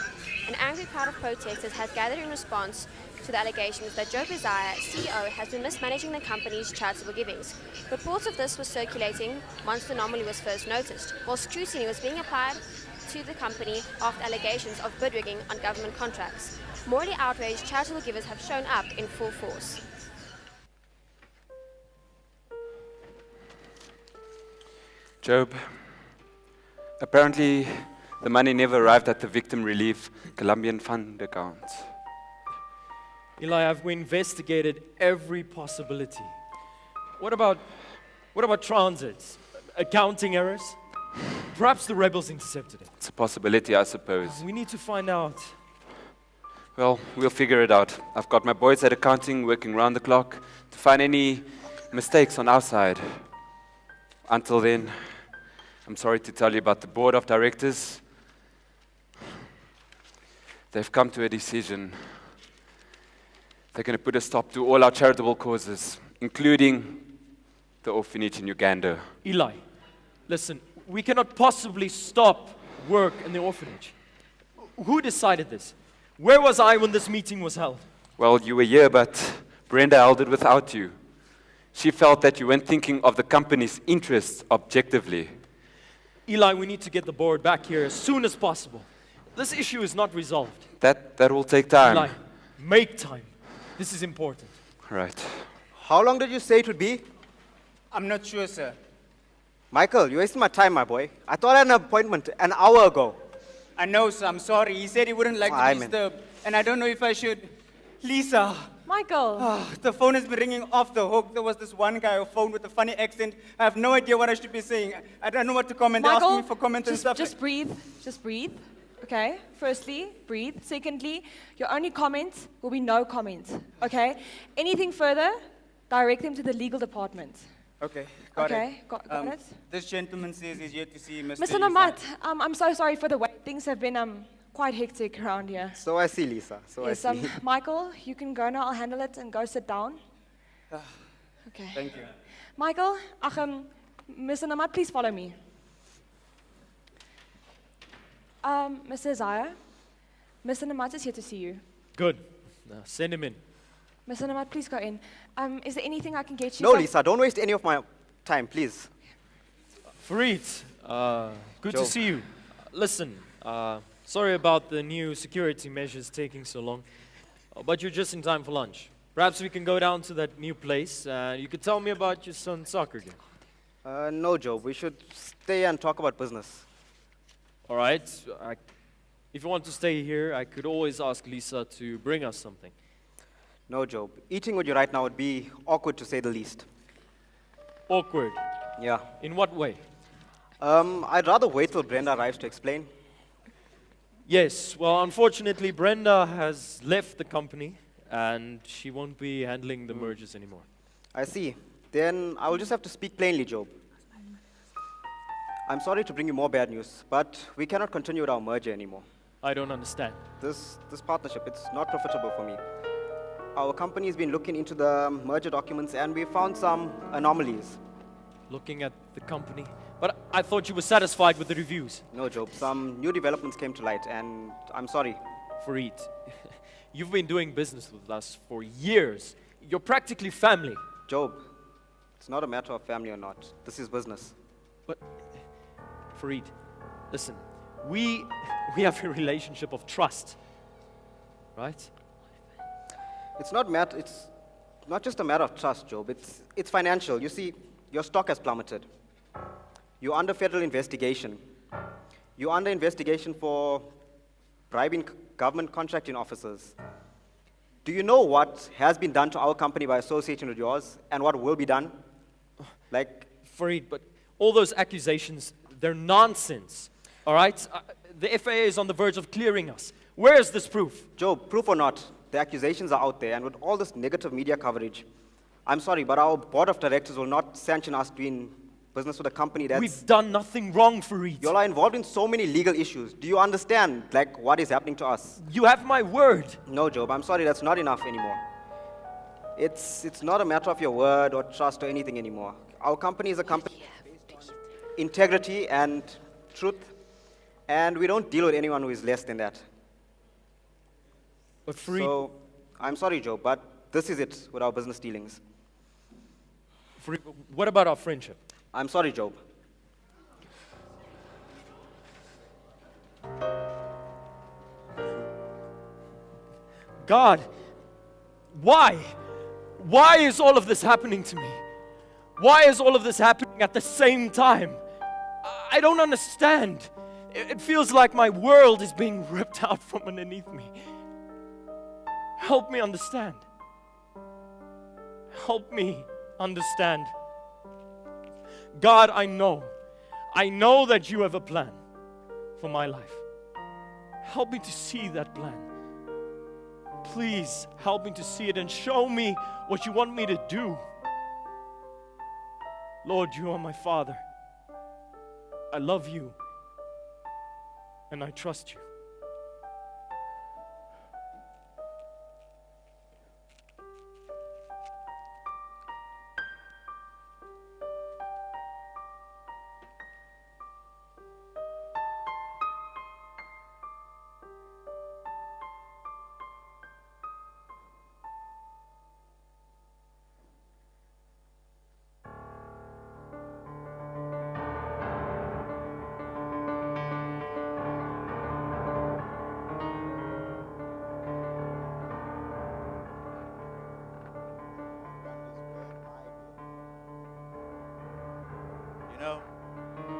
an angry crowd of protesters has gathered in response to the allegations that Joe Isaiah, CEO, has been mismanaging the company's charitable givings. Reports of this were circulating once the anomaly was first noticed, while scrutiny was being applied to the company after allegations of bid rigging on government contracts. Morally outraged charitable givers have shown up in full force. Job, apparently the money never arrived at the Victim Relief Colombian Fund account. Eli, I've investigated every possibility. What about transits? Accounting errors? Perhaps the rebels intercepted it. It's a possibility, I suppose. We need to find out. Well, we'll figure it out. I've got my boys at accounting working round the clock to find any mistakes on our side. Until then, I'm sorry to tell you about the board of directors. They've come to a decision. They're going to put a stop to all our charitable causes, including the orphanage in Uganda. Eli, listen, we cannot possibly stop work in the orphanage. Who decided this? Where was I when this meeting was held? Well, you were here, but Brenda held it without you. She felt that you weren't thinking of the company's interests objectively. Eli, we need to get the board back here as soon as possible. This issue is not resolved. That will take time. Eli, make time. This is important. Right. How long did you say it would be? I'm not sure, sir. Michael, you're wasting my time, my boy. I thought I had an appointment an hour ago. I know, sir. I'm sorry. He said he wouldn't like to be disturbed. And I don't know if I should. Lisa. Michael. The phone has been ringing off the hook. There was this one guy who phoned with a funny accent. I have no idea what I should be saying. I don't know what to comment. Michael, They asked me for comments and stuff. Just breathe. Just breathe. Okay? Firstly, breathe. Secondly, your only comment will be no comment. Okay? Anything further, direct them to the legal department. Okay, got it. Okay, got it. This gentleman says he's here to see Mr. Mr. Namat, I'm so sorry for the wait. Things have been quite hectic around here. So I see, Lisa. So Yes, I see. Michael, you can go now. I'll handle it and go sit down. Okay. Thank you. Michael, Mr. Namat, please follow me. Mr. Isaiah, Mr. Namat is here to see you. Good. Now send him in. Mr. Namat, please go in. Is there anything I can get you? No, Lisa, don't waste any of my time, please. Fareed, good Joe. to see you. Listen, sorry about the new security measures taking so long, but you're just in time for lunch. Perhaps we can go down to that new place. You could tell me about your son's soccer game. No, Joe. We should stay and talk about business. All right. If you want to stay here, I could always ask Lisa to bring us something. No, Job. Eating with you right now would be awkward to say the least. Awkward? Yeah. In what way? I'd rather wait till Brenda arrives to explain. Yes, well, unfortunately, Brenda has left the company and she won't be handling the mergers anymore. I see. Then I will just have to speak plainly, Job. I'm sorry to bring you more bad news, but we cannot continue with our merger anymore. I don't understand. This partnership, it's not profitable for me. Our company has been looking into the merger documents and we found some anomalies. Looking at the company? But I thought you were satisfied with the reviews. No, Job. Some new developments came to light and I'm sorry. Fareed, you've been doing business with us for years. You're practically family. Job, it's not a matter of family or not. This is business. But, Fareed, listen, we have a relationship of trust, right? It's not just a matter of trust, Job. It's financial. You see, your stock has plummeted. You're under federal investigation. You're under investigation for bribing government contracting officers. Do you know what has been done to our company by associating with yours and what will be done? Like, Fareed, but all those accusations, they're nonsense, all right? The FAA is on the verge of clearing us. Where is this proof? Job, proof or not, the accusations are out there, and with all this negative media coverage, I'm sorry, but our board of directors will not sanction us doing business with a company that's... We've done nothing wrong, Fareed. You all are involved in so many legal issues. Do you understand, like, what is happening to us? You have my word. No, Job, I'm sorry, that's not enough anymore. It's not a matter of your word or trust or anything anymore. Our company is a company of integrity and truth, and we don't deal with anyone who is less than that. But Fareed... So, I'm sorry, Job, but this is it with our business dealings. Fareed, what about our friendship? I'm sorry, Job. God, why? Why is all of this happening to me? Why is all of this happening at the same time? I don't understand. It feels like my world is being ripped out from underneath me. Help me understand. Help me understand. God, I know that you have a plan for my life. Help me to see that plan. Please help me to see it and show me what you want me to do. Lord, you are my Father. I love you and I trust you.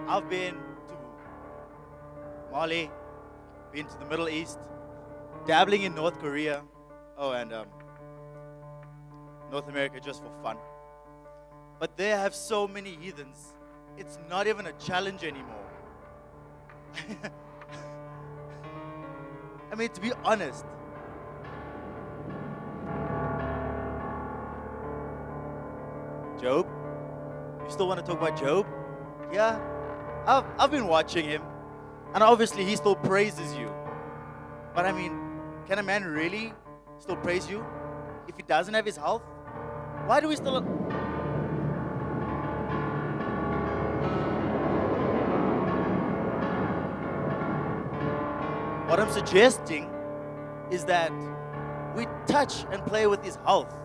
I've been to Mali, been to the Middle East, dabbling in North Korea, and North America just for fun. But they have so many heathens, it's not even a challenge anymore. I mean, to be honest, Job? You still want to talk about Job? Yeah? I've been watching him, and obviously he still praises you. But I mean, can a man really still praise you if he doesn't have his health? Why do we still... What I'm suggesting is that we touch and play with his health.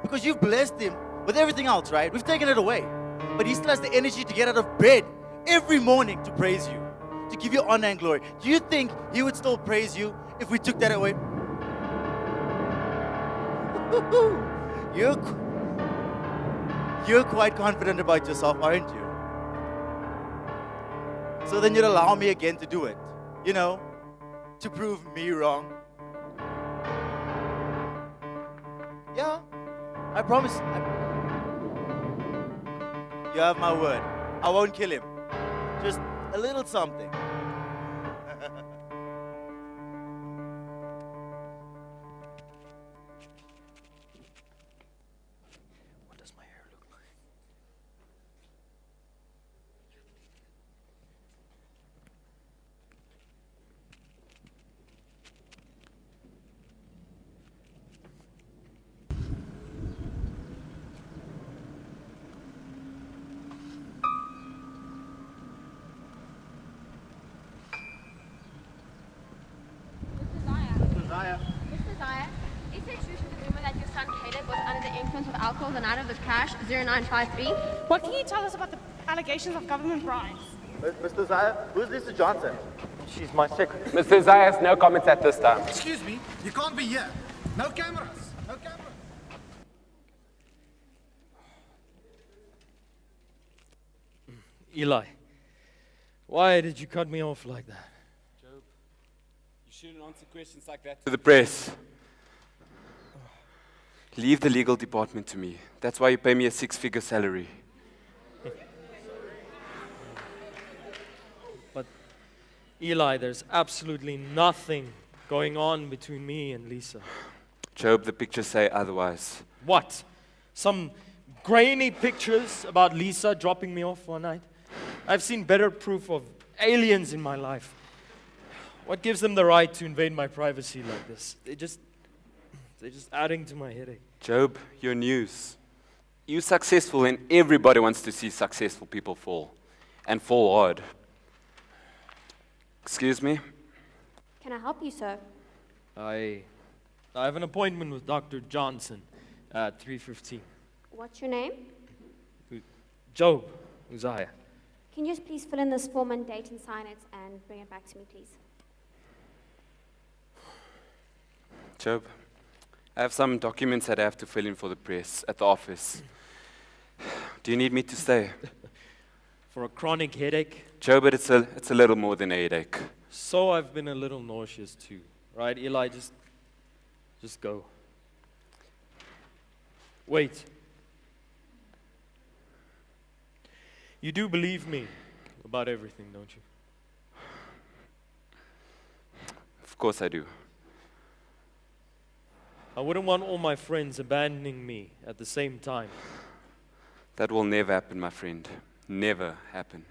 Because you've blessed him with everything else, right? We've taken it away. But he still has the energy to get out of bed every morning to praise you, to give you honor and glory. Do you think he would still praise you if we took that away? You're quite confident about yourself, aren't you? So then you'd allow me again to do it. You know, to prove me wrong? Yeah, I promise. You have my word. I won't kill him. Just a little something. What does my hair look like? Mr. Zaya, is it true to the rumor that your son Caleb was under the influence of alcohol the night of the crash, 0953? What can you tell us about the allegations of government bribes? Mr. Zaya, who's Lisa Johnson? She's my secretary. Mr. Zayas, no comments at this time. Excuse me, you can't be here. No cameras. No cameras. Eli, why did you cut me off like that? Job, you shouldn't answer questions like that to the press. Leave the legal department to me. That's why you pay me a 6-figure salary. But Eli, there's absolutely nothing going on between me and Lisa. Job, the pictures say otherwise. What? Some grainy pictures about Lisa dropping me off one night? I've seen better proof of aliens in my life. What gives them the right to invade my privacy like this? They're just adding to my headache. Job, you're news. You're successful and everybody wants to see successful people fall. And fall hard. Excuse me? Can I help you, sir? I have an appointment with Dr. Johnson at 3:15. What's your name? Job, Uzziah. Can you just please fill in this form and date and sign it and bring it back to me, please? Job, I have some documents that I have to fill in for the press at the office. Do you need me to stay? For a chronic headache? Job, but it's a little more than a headache. So I've been a little nauseous too. Right, Eli, just go. Wait. You do believe me about everything, don't you? Of course I do. I wouldn't want all my friends abandoning me at the same time. That will never happen, my friend. Never happen.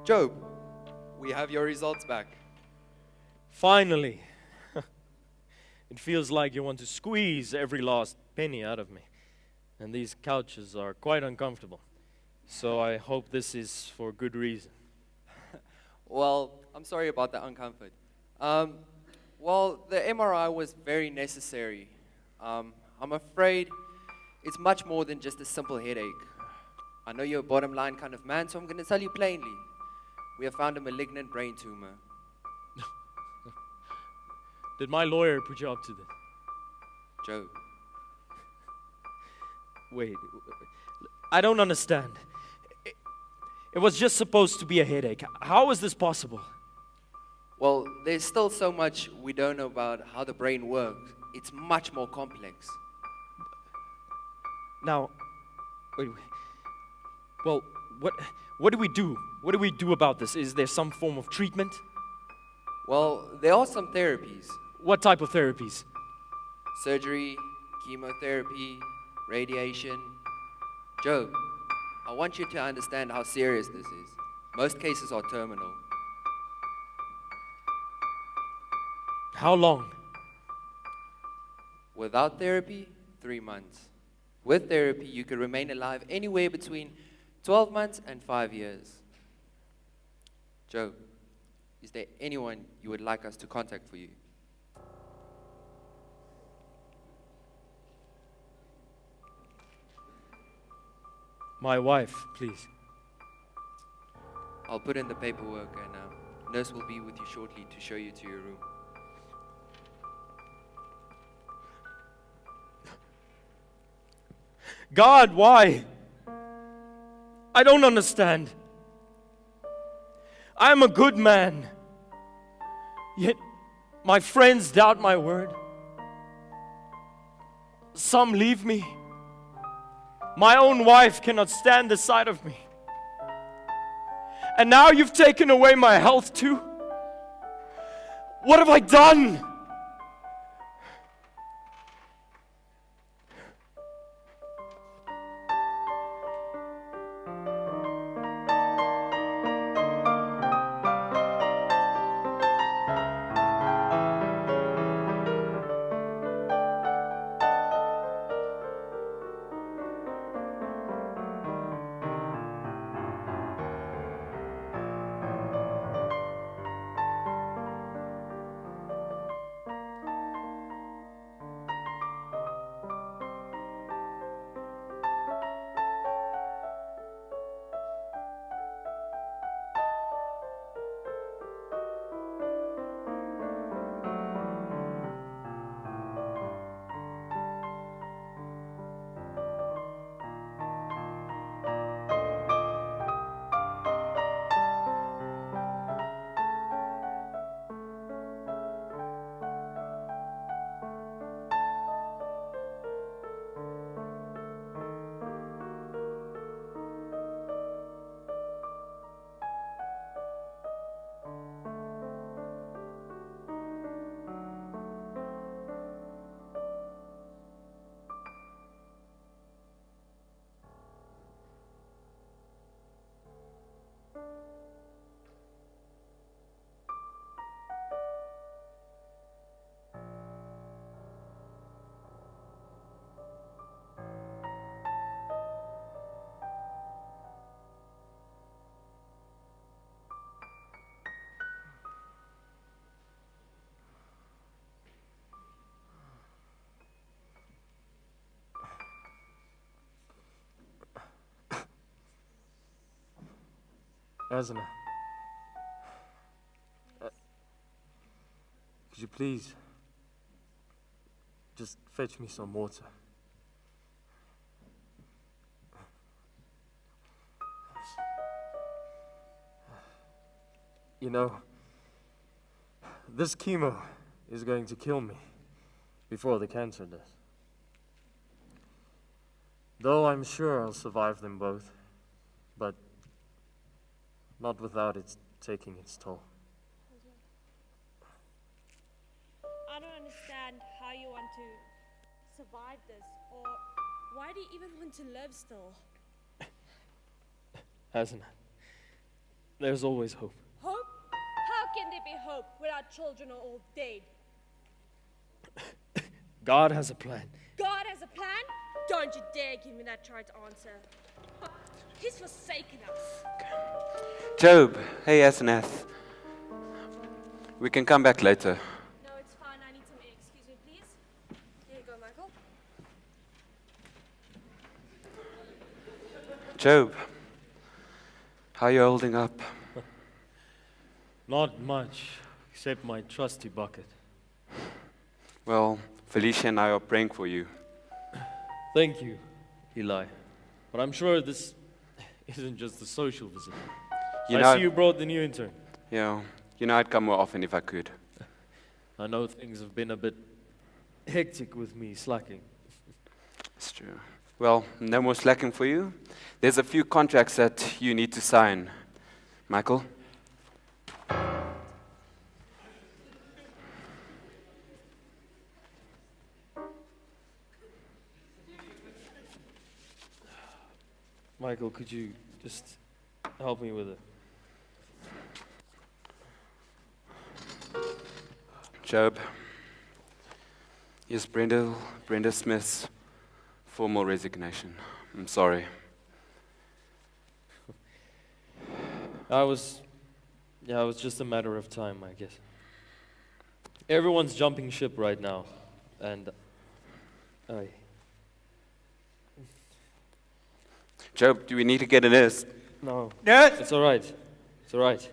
Job, we have your results back. Finally. It feels like you want to squeeze every last penny out of me. And these couches are quite uncomfortable. So I hope this is for good reason. Well, I'm sorry about the uncomfort. Well, the MRI was very necessary. I'm afraid it's much more than just a simple headache. I know you're a bottom line kind of man, so I'm going to tell you plainly. We have found a malignant brain tumor. Did my lawyer put you up to this? Joe. Wait, I don't understand. It was just supposed to be a headache. How is this possible? Well, there's still so much we don't know about how the brain works. It's much more complex. Now, wait. Well, what do we do? What do we do about this? Is there some form of treatment? Well, there are some therapies. What type of therapies? Surgery, chemotherapy, radiation. Joe, I want you to understand how serious this is. Most cases are terminal. How long? Without therapy, 3 months. With therapy, you could remain alive anywhere between 12 months and 5 years. Joe, is there anyone you would like us to contact for you? My wife, please. I'll put in the paperwork and nurse will be with you shortly to show you to your room. God, why? I don't understand. I am a good man, yet my friends doubt my word. Some leave me. My own wife cannot stand the sight of me. And now you've taken away my health too. What have I done? Asana, could you please just fetch me some water? You know, this chemo is going to kill me before the cancer does. Though I'm sure I'll survive them both, but not without it taking its toll. I don't understand how you want to survive this, or why do you even want to live still? Asana, there's always hope. Hope? How can there be hope when our children are all dead? God has a plan. God has a plan? Don't you dare give me that trite answer. He's forsaken us. Job, hey Asenath. We can come back later. No, it's fine. I need some air. Excuse me, please. Here you go, Michael. Job, how are you holding up? Not much, except my trusty bucket. Well, Felicia and I are praying for you. Thank you, Eli. But I'm sure this isn't just a social visit. I see you brought the new intern. Yeah, you know I'd come more often if I could. I know things have been a bit hectic with me slacking. It's true. Well, no more slacking for you. There's a few contracts that you need to sign. Michael? Michael, could you just help me with it? Job, here's Brenda Smith's formal resignation. I'm sorry. It was just a matter of time, I guess. Everyone's jumping ship right now, and Job, do we need to get a nurse? No. Nurse? It's all right. It's all right.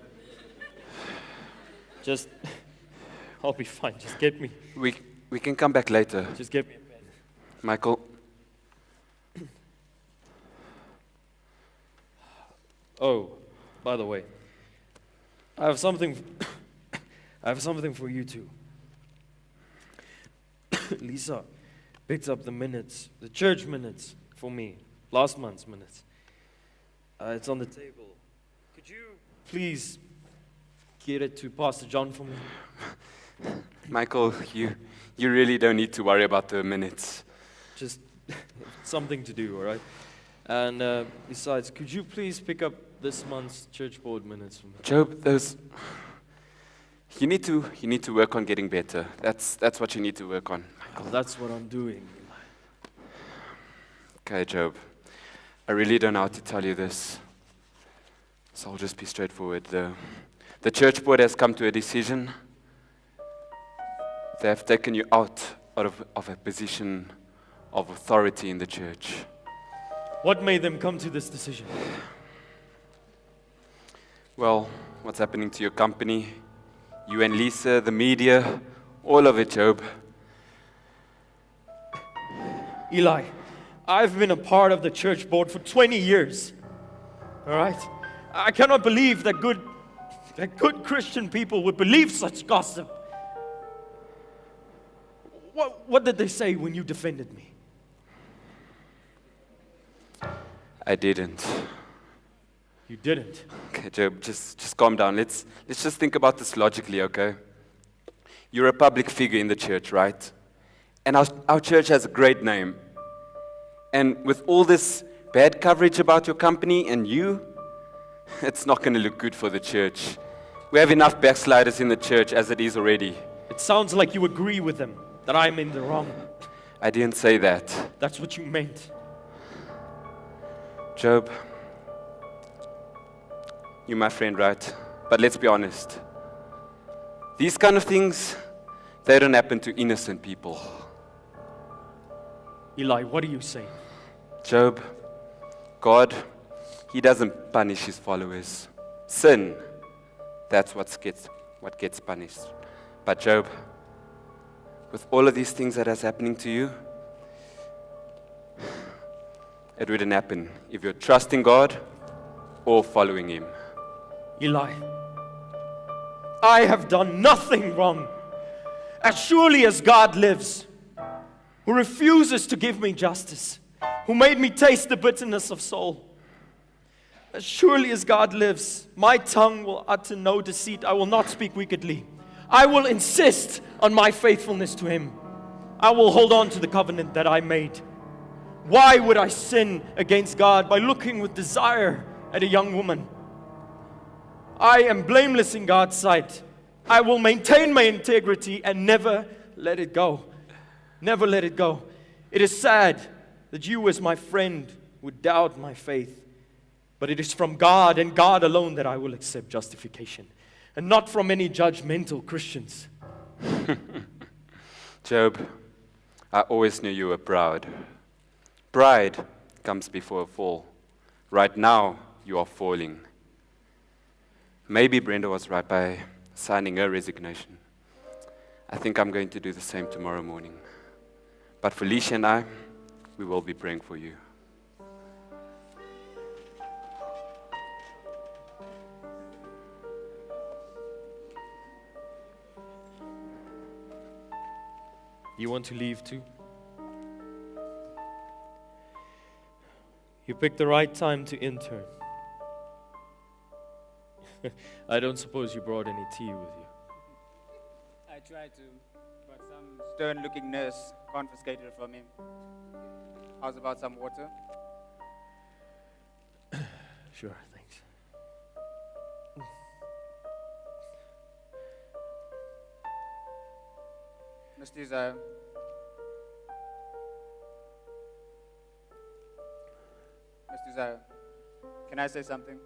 Just, I'll be fine. Just get me. We can come back later. Just get me a bed. Michael. Oh, by the way, I have something. I have something for you too. Lisa picked up the minutes, the church minutes for me, last month's minutes. It's on the table. Could you please get it to Pastor John for me? Michael, you really don't need to worry about the minutes. Just something to do, all right? And besides, could you please pick up this month's church board minutes for me? Job, you need to work on getting better. That's what you need to work on. Oh, that's what I'm doing. Okay, Job. I really don't know how to tell you this. So I'll just be straightforward. The church board has come to a decision. They have taken you out of a position of authority in the church. What made them come to this decision? Well, what's happening to your company, you and Lisa, the media, all of it, Job. Eli, I've been a part of the church board for 20 years. All right? I cannot believe that good Christian people would believe such gossip. What did they say when you defended me? I didn't. You didn't? Okay, Job, just calm down. Let's just think about this logically, okay? You're a public figure in the church, right? And our church has a great name. And with all this bad coverage about your company and you, it's not going to look good for the church. We have enough backsliders in the church as it is already. It sounds like you agree with them, that I'm in the wrong. I didn't say that. That's what you meant. Job, you're my friend, right? But let's be honest. These kind of things, they don't happen to innocent people. Eli, what are you saying? Job, God, He doesn't punish His followers. Sin, that's what gets punished. But Job, with all of these things that is happening to you, it wouldn't happen if you're trusting God or following Him. Eli, I have done nothing wrong. As surely as God lives, who refuses to give me justice, who made me taste the bitterness of soul. As surely as God lives, my tongue will utter no deceit. I will not speak wickedly. I will insist on my faithfulness to Him. I will hold on to the covenant that I made. Why would I sin against God by looking with desire at a young woman? I am blameless in God's sight. I will maintain my integrity and never let it go. Never let it go. It is sad that you, as my friend, would doubt my faith. But it is from God and God alone that I will accept justification, and not from any judgmental Christians. Job, I always knew you were proud. Pride comes before a fall. Right now, you are falling. Maybe Brenda was right by signing her resignation. I think I'm going to do the same tomorrow morning. But Felicia and I, we will be praying for you. You want to leave too? You picked the right time to intern. I don't suppose you brought any tea with you. I tried to, but some stern-looking nurse confiscated it from him. How's about some water? Sure, thanks. Mr. Uzziah, Mr. Uzziah, can I say something?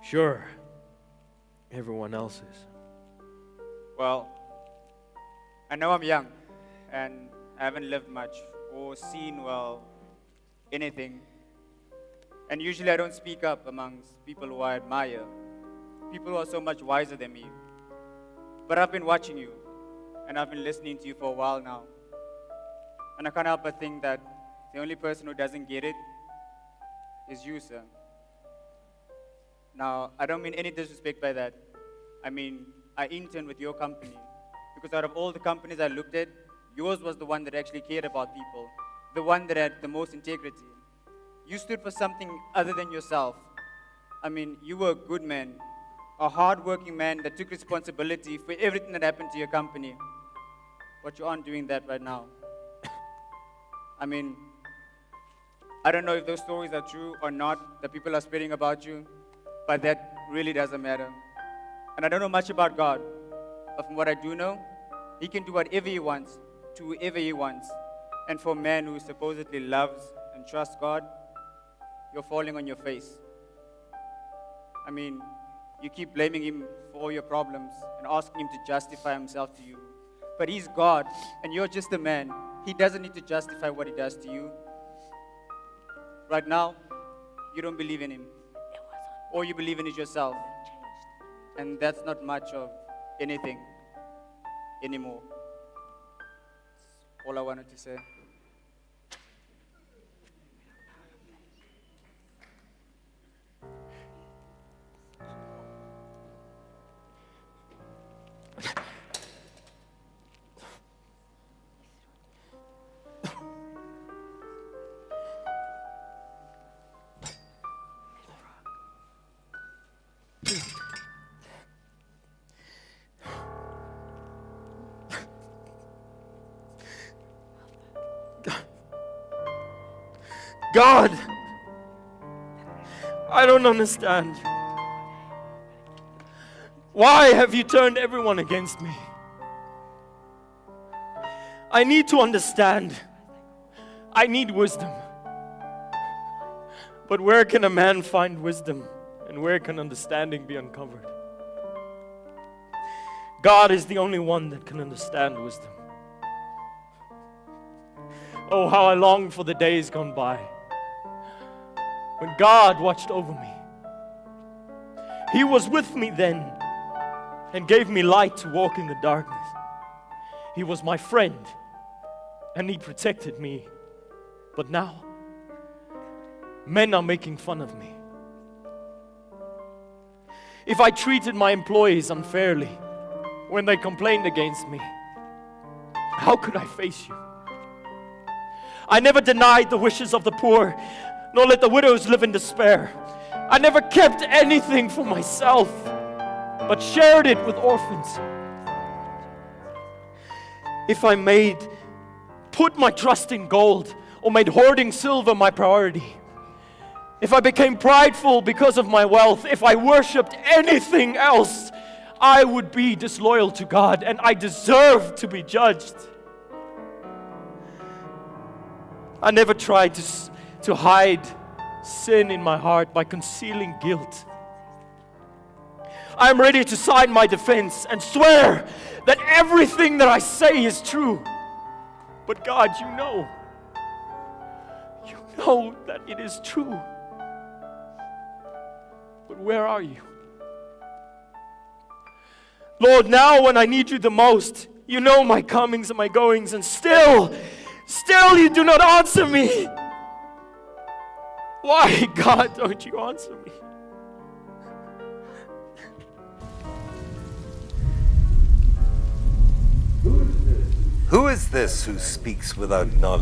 Sure. Everyone else is. Well, I know I'm young and I haven't lived much or seen, well, anything. And usually I don't speak up amongst people who I admire, people who are so much wiser than me. But I've been watching you, and I've been listening to you for a while now. And I can't help but think that the only person who doesn't get it is you, sir. Now, I don't mean any disrespect by that. I mean, I interned with your company, because out of all the companies I looked at, yours was the one that actually cared about people, the one that had the most integrity. You stood for something other than yourself. I mean, you were a good man, a hard-working man that took responsibility for everything that happened to your company. But you aren't doing that right now. I mean, I don't know if those stories are true or not, that people are spreading about you, but that really doesn't matter. And I don't know much about God, but from what I do know, He can do whatever He wants, to whoever He wants. And for a man who supposedly loves and trusts God, you're falling on your face. I mean, you keep blaming Him for all your problems and asking Him to justify Himself to you. But He's God, and you're just a man. He doesn't need to justify what He does to you. Right now, you don't believe in Him. All you believe in is yourself. And that's not much of anything anymore. That's all I wanted to say. God, I don't understand. Why have you turned everyone against me? I need to understand. I need wisdom. But where can a man find wisdom? And where can understanding be uncovered? God is the only one that can understand wisdom. Oh, how I long for the days gone by when God watched over me. He was with me then and gave me light to walk in the darkness. He was my friend and He protected me. But now, men are making fun of me. If I treated my employees unfairly when they complained against me, how could I face you? I never denied the wishes of the poor, nor let the widows live in despair. I never kept anything for myself, but shared it with orphans. If I put my trust in gold, or made hoarding silver my priority, if I became prideful because of my wealth, if I worshipped anything else, I would be disloyal to God, and I deserve to be judged. I never tried to hide sin in my heart by concealing guilt. I am ready to sign my defense and swear that everything that I say is true. But God, you know that it is true. But where are you? Lord, now when I need you the most, you know my comings and my goings, and still you do not answer me. Why, God, don't you answer me? Who is this who speaks without knowledge?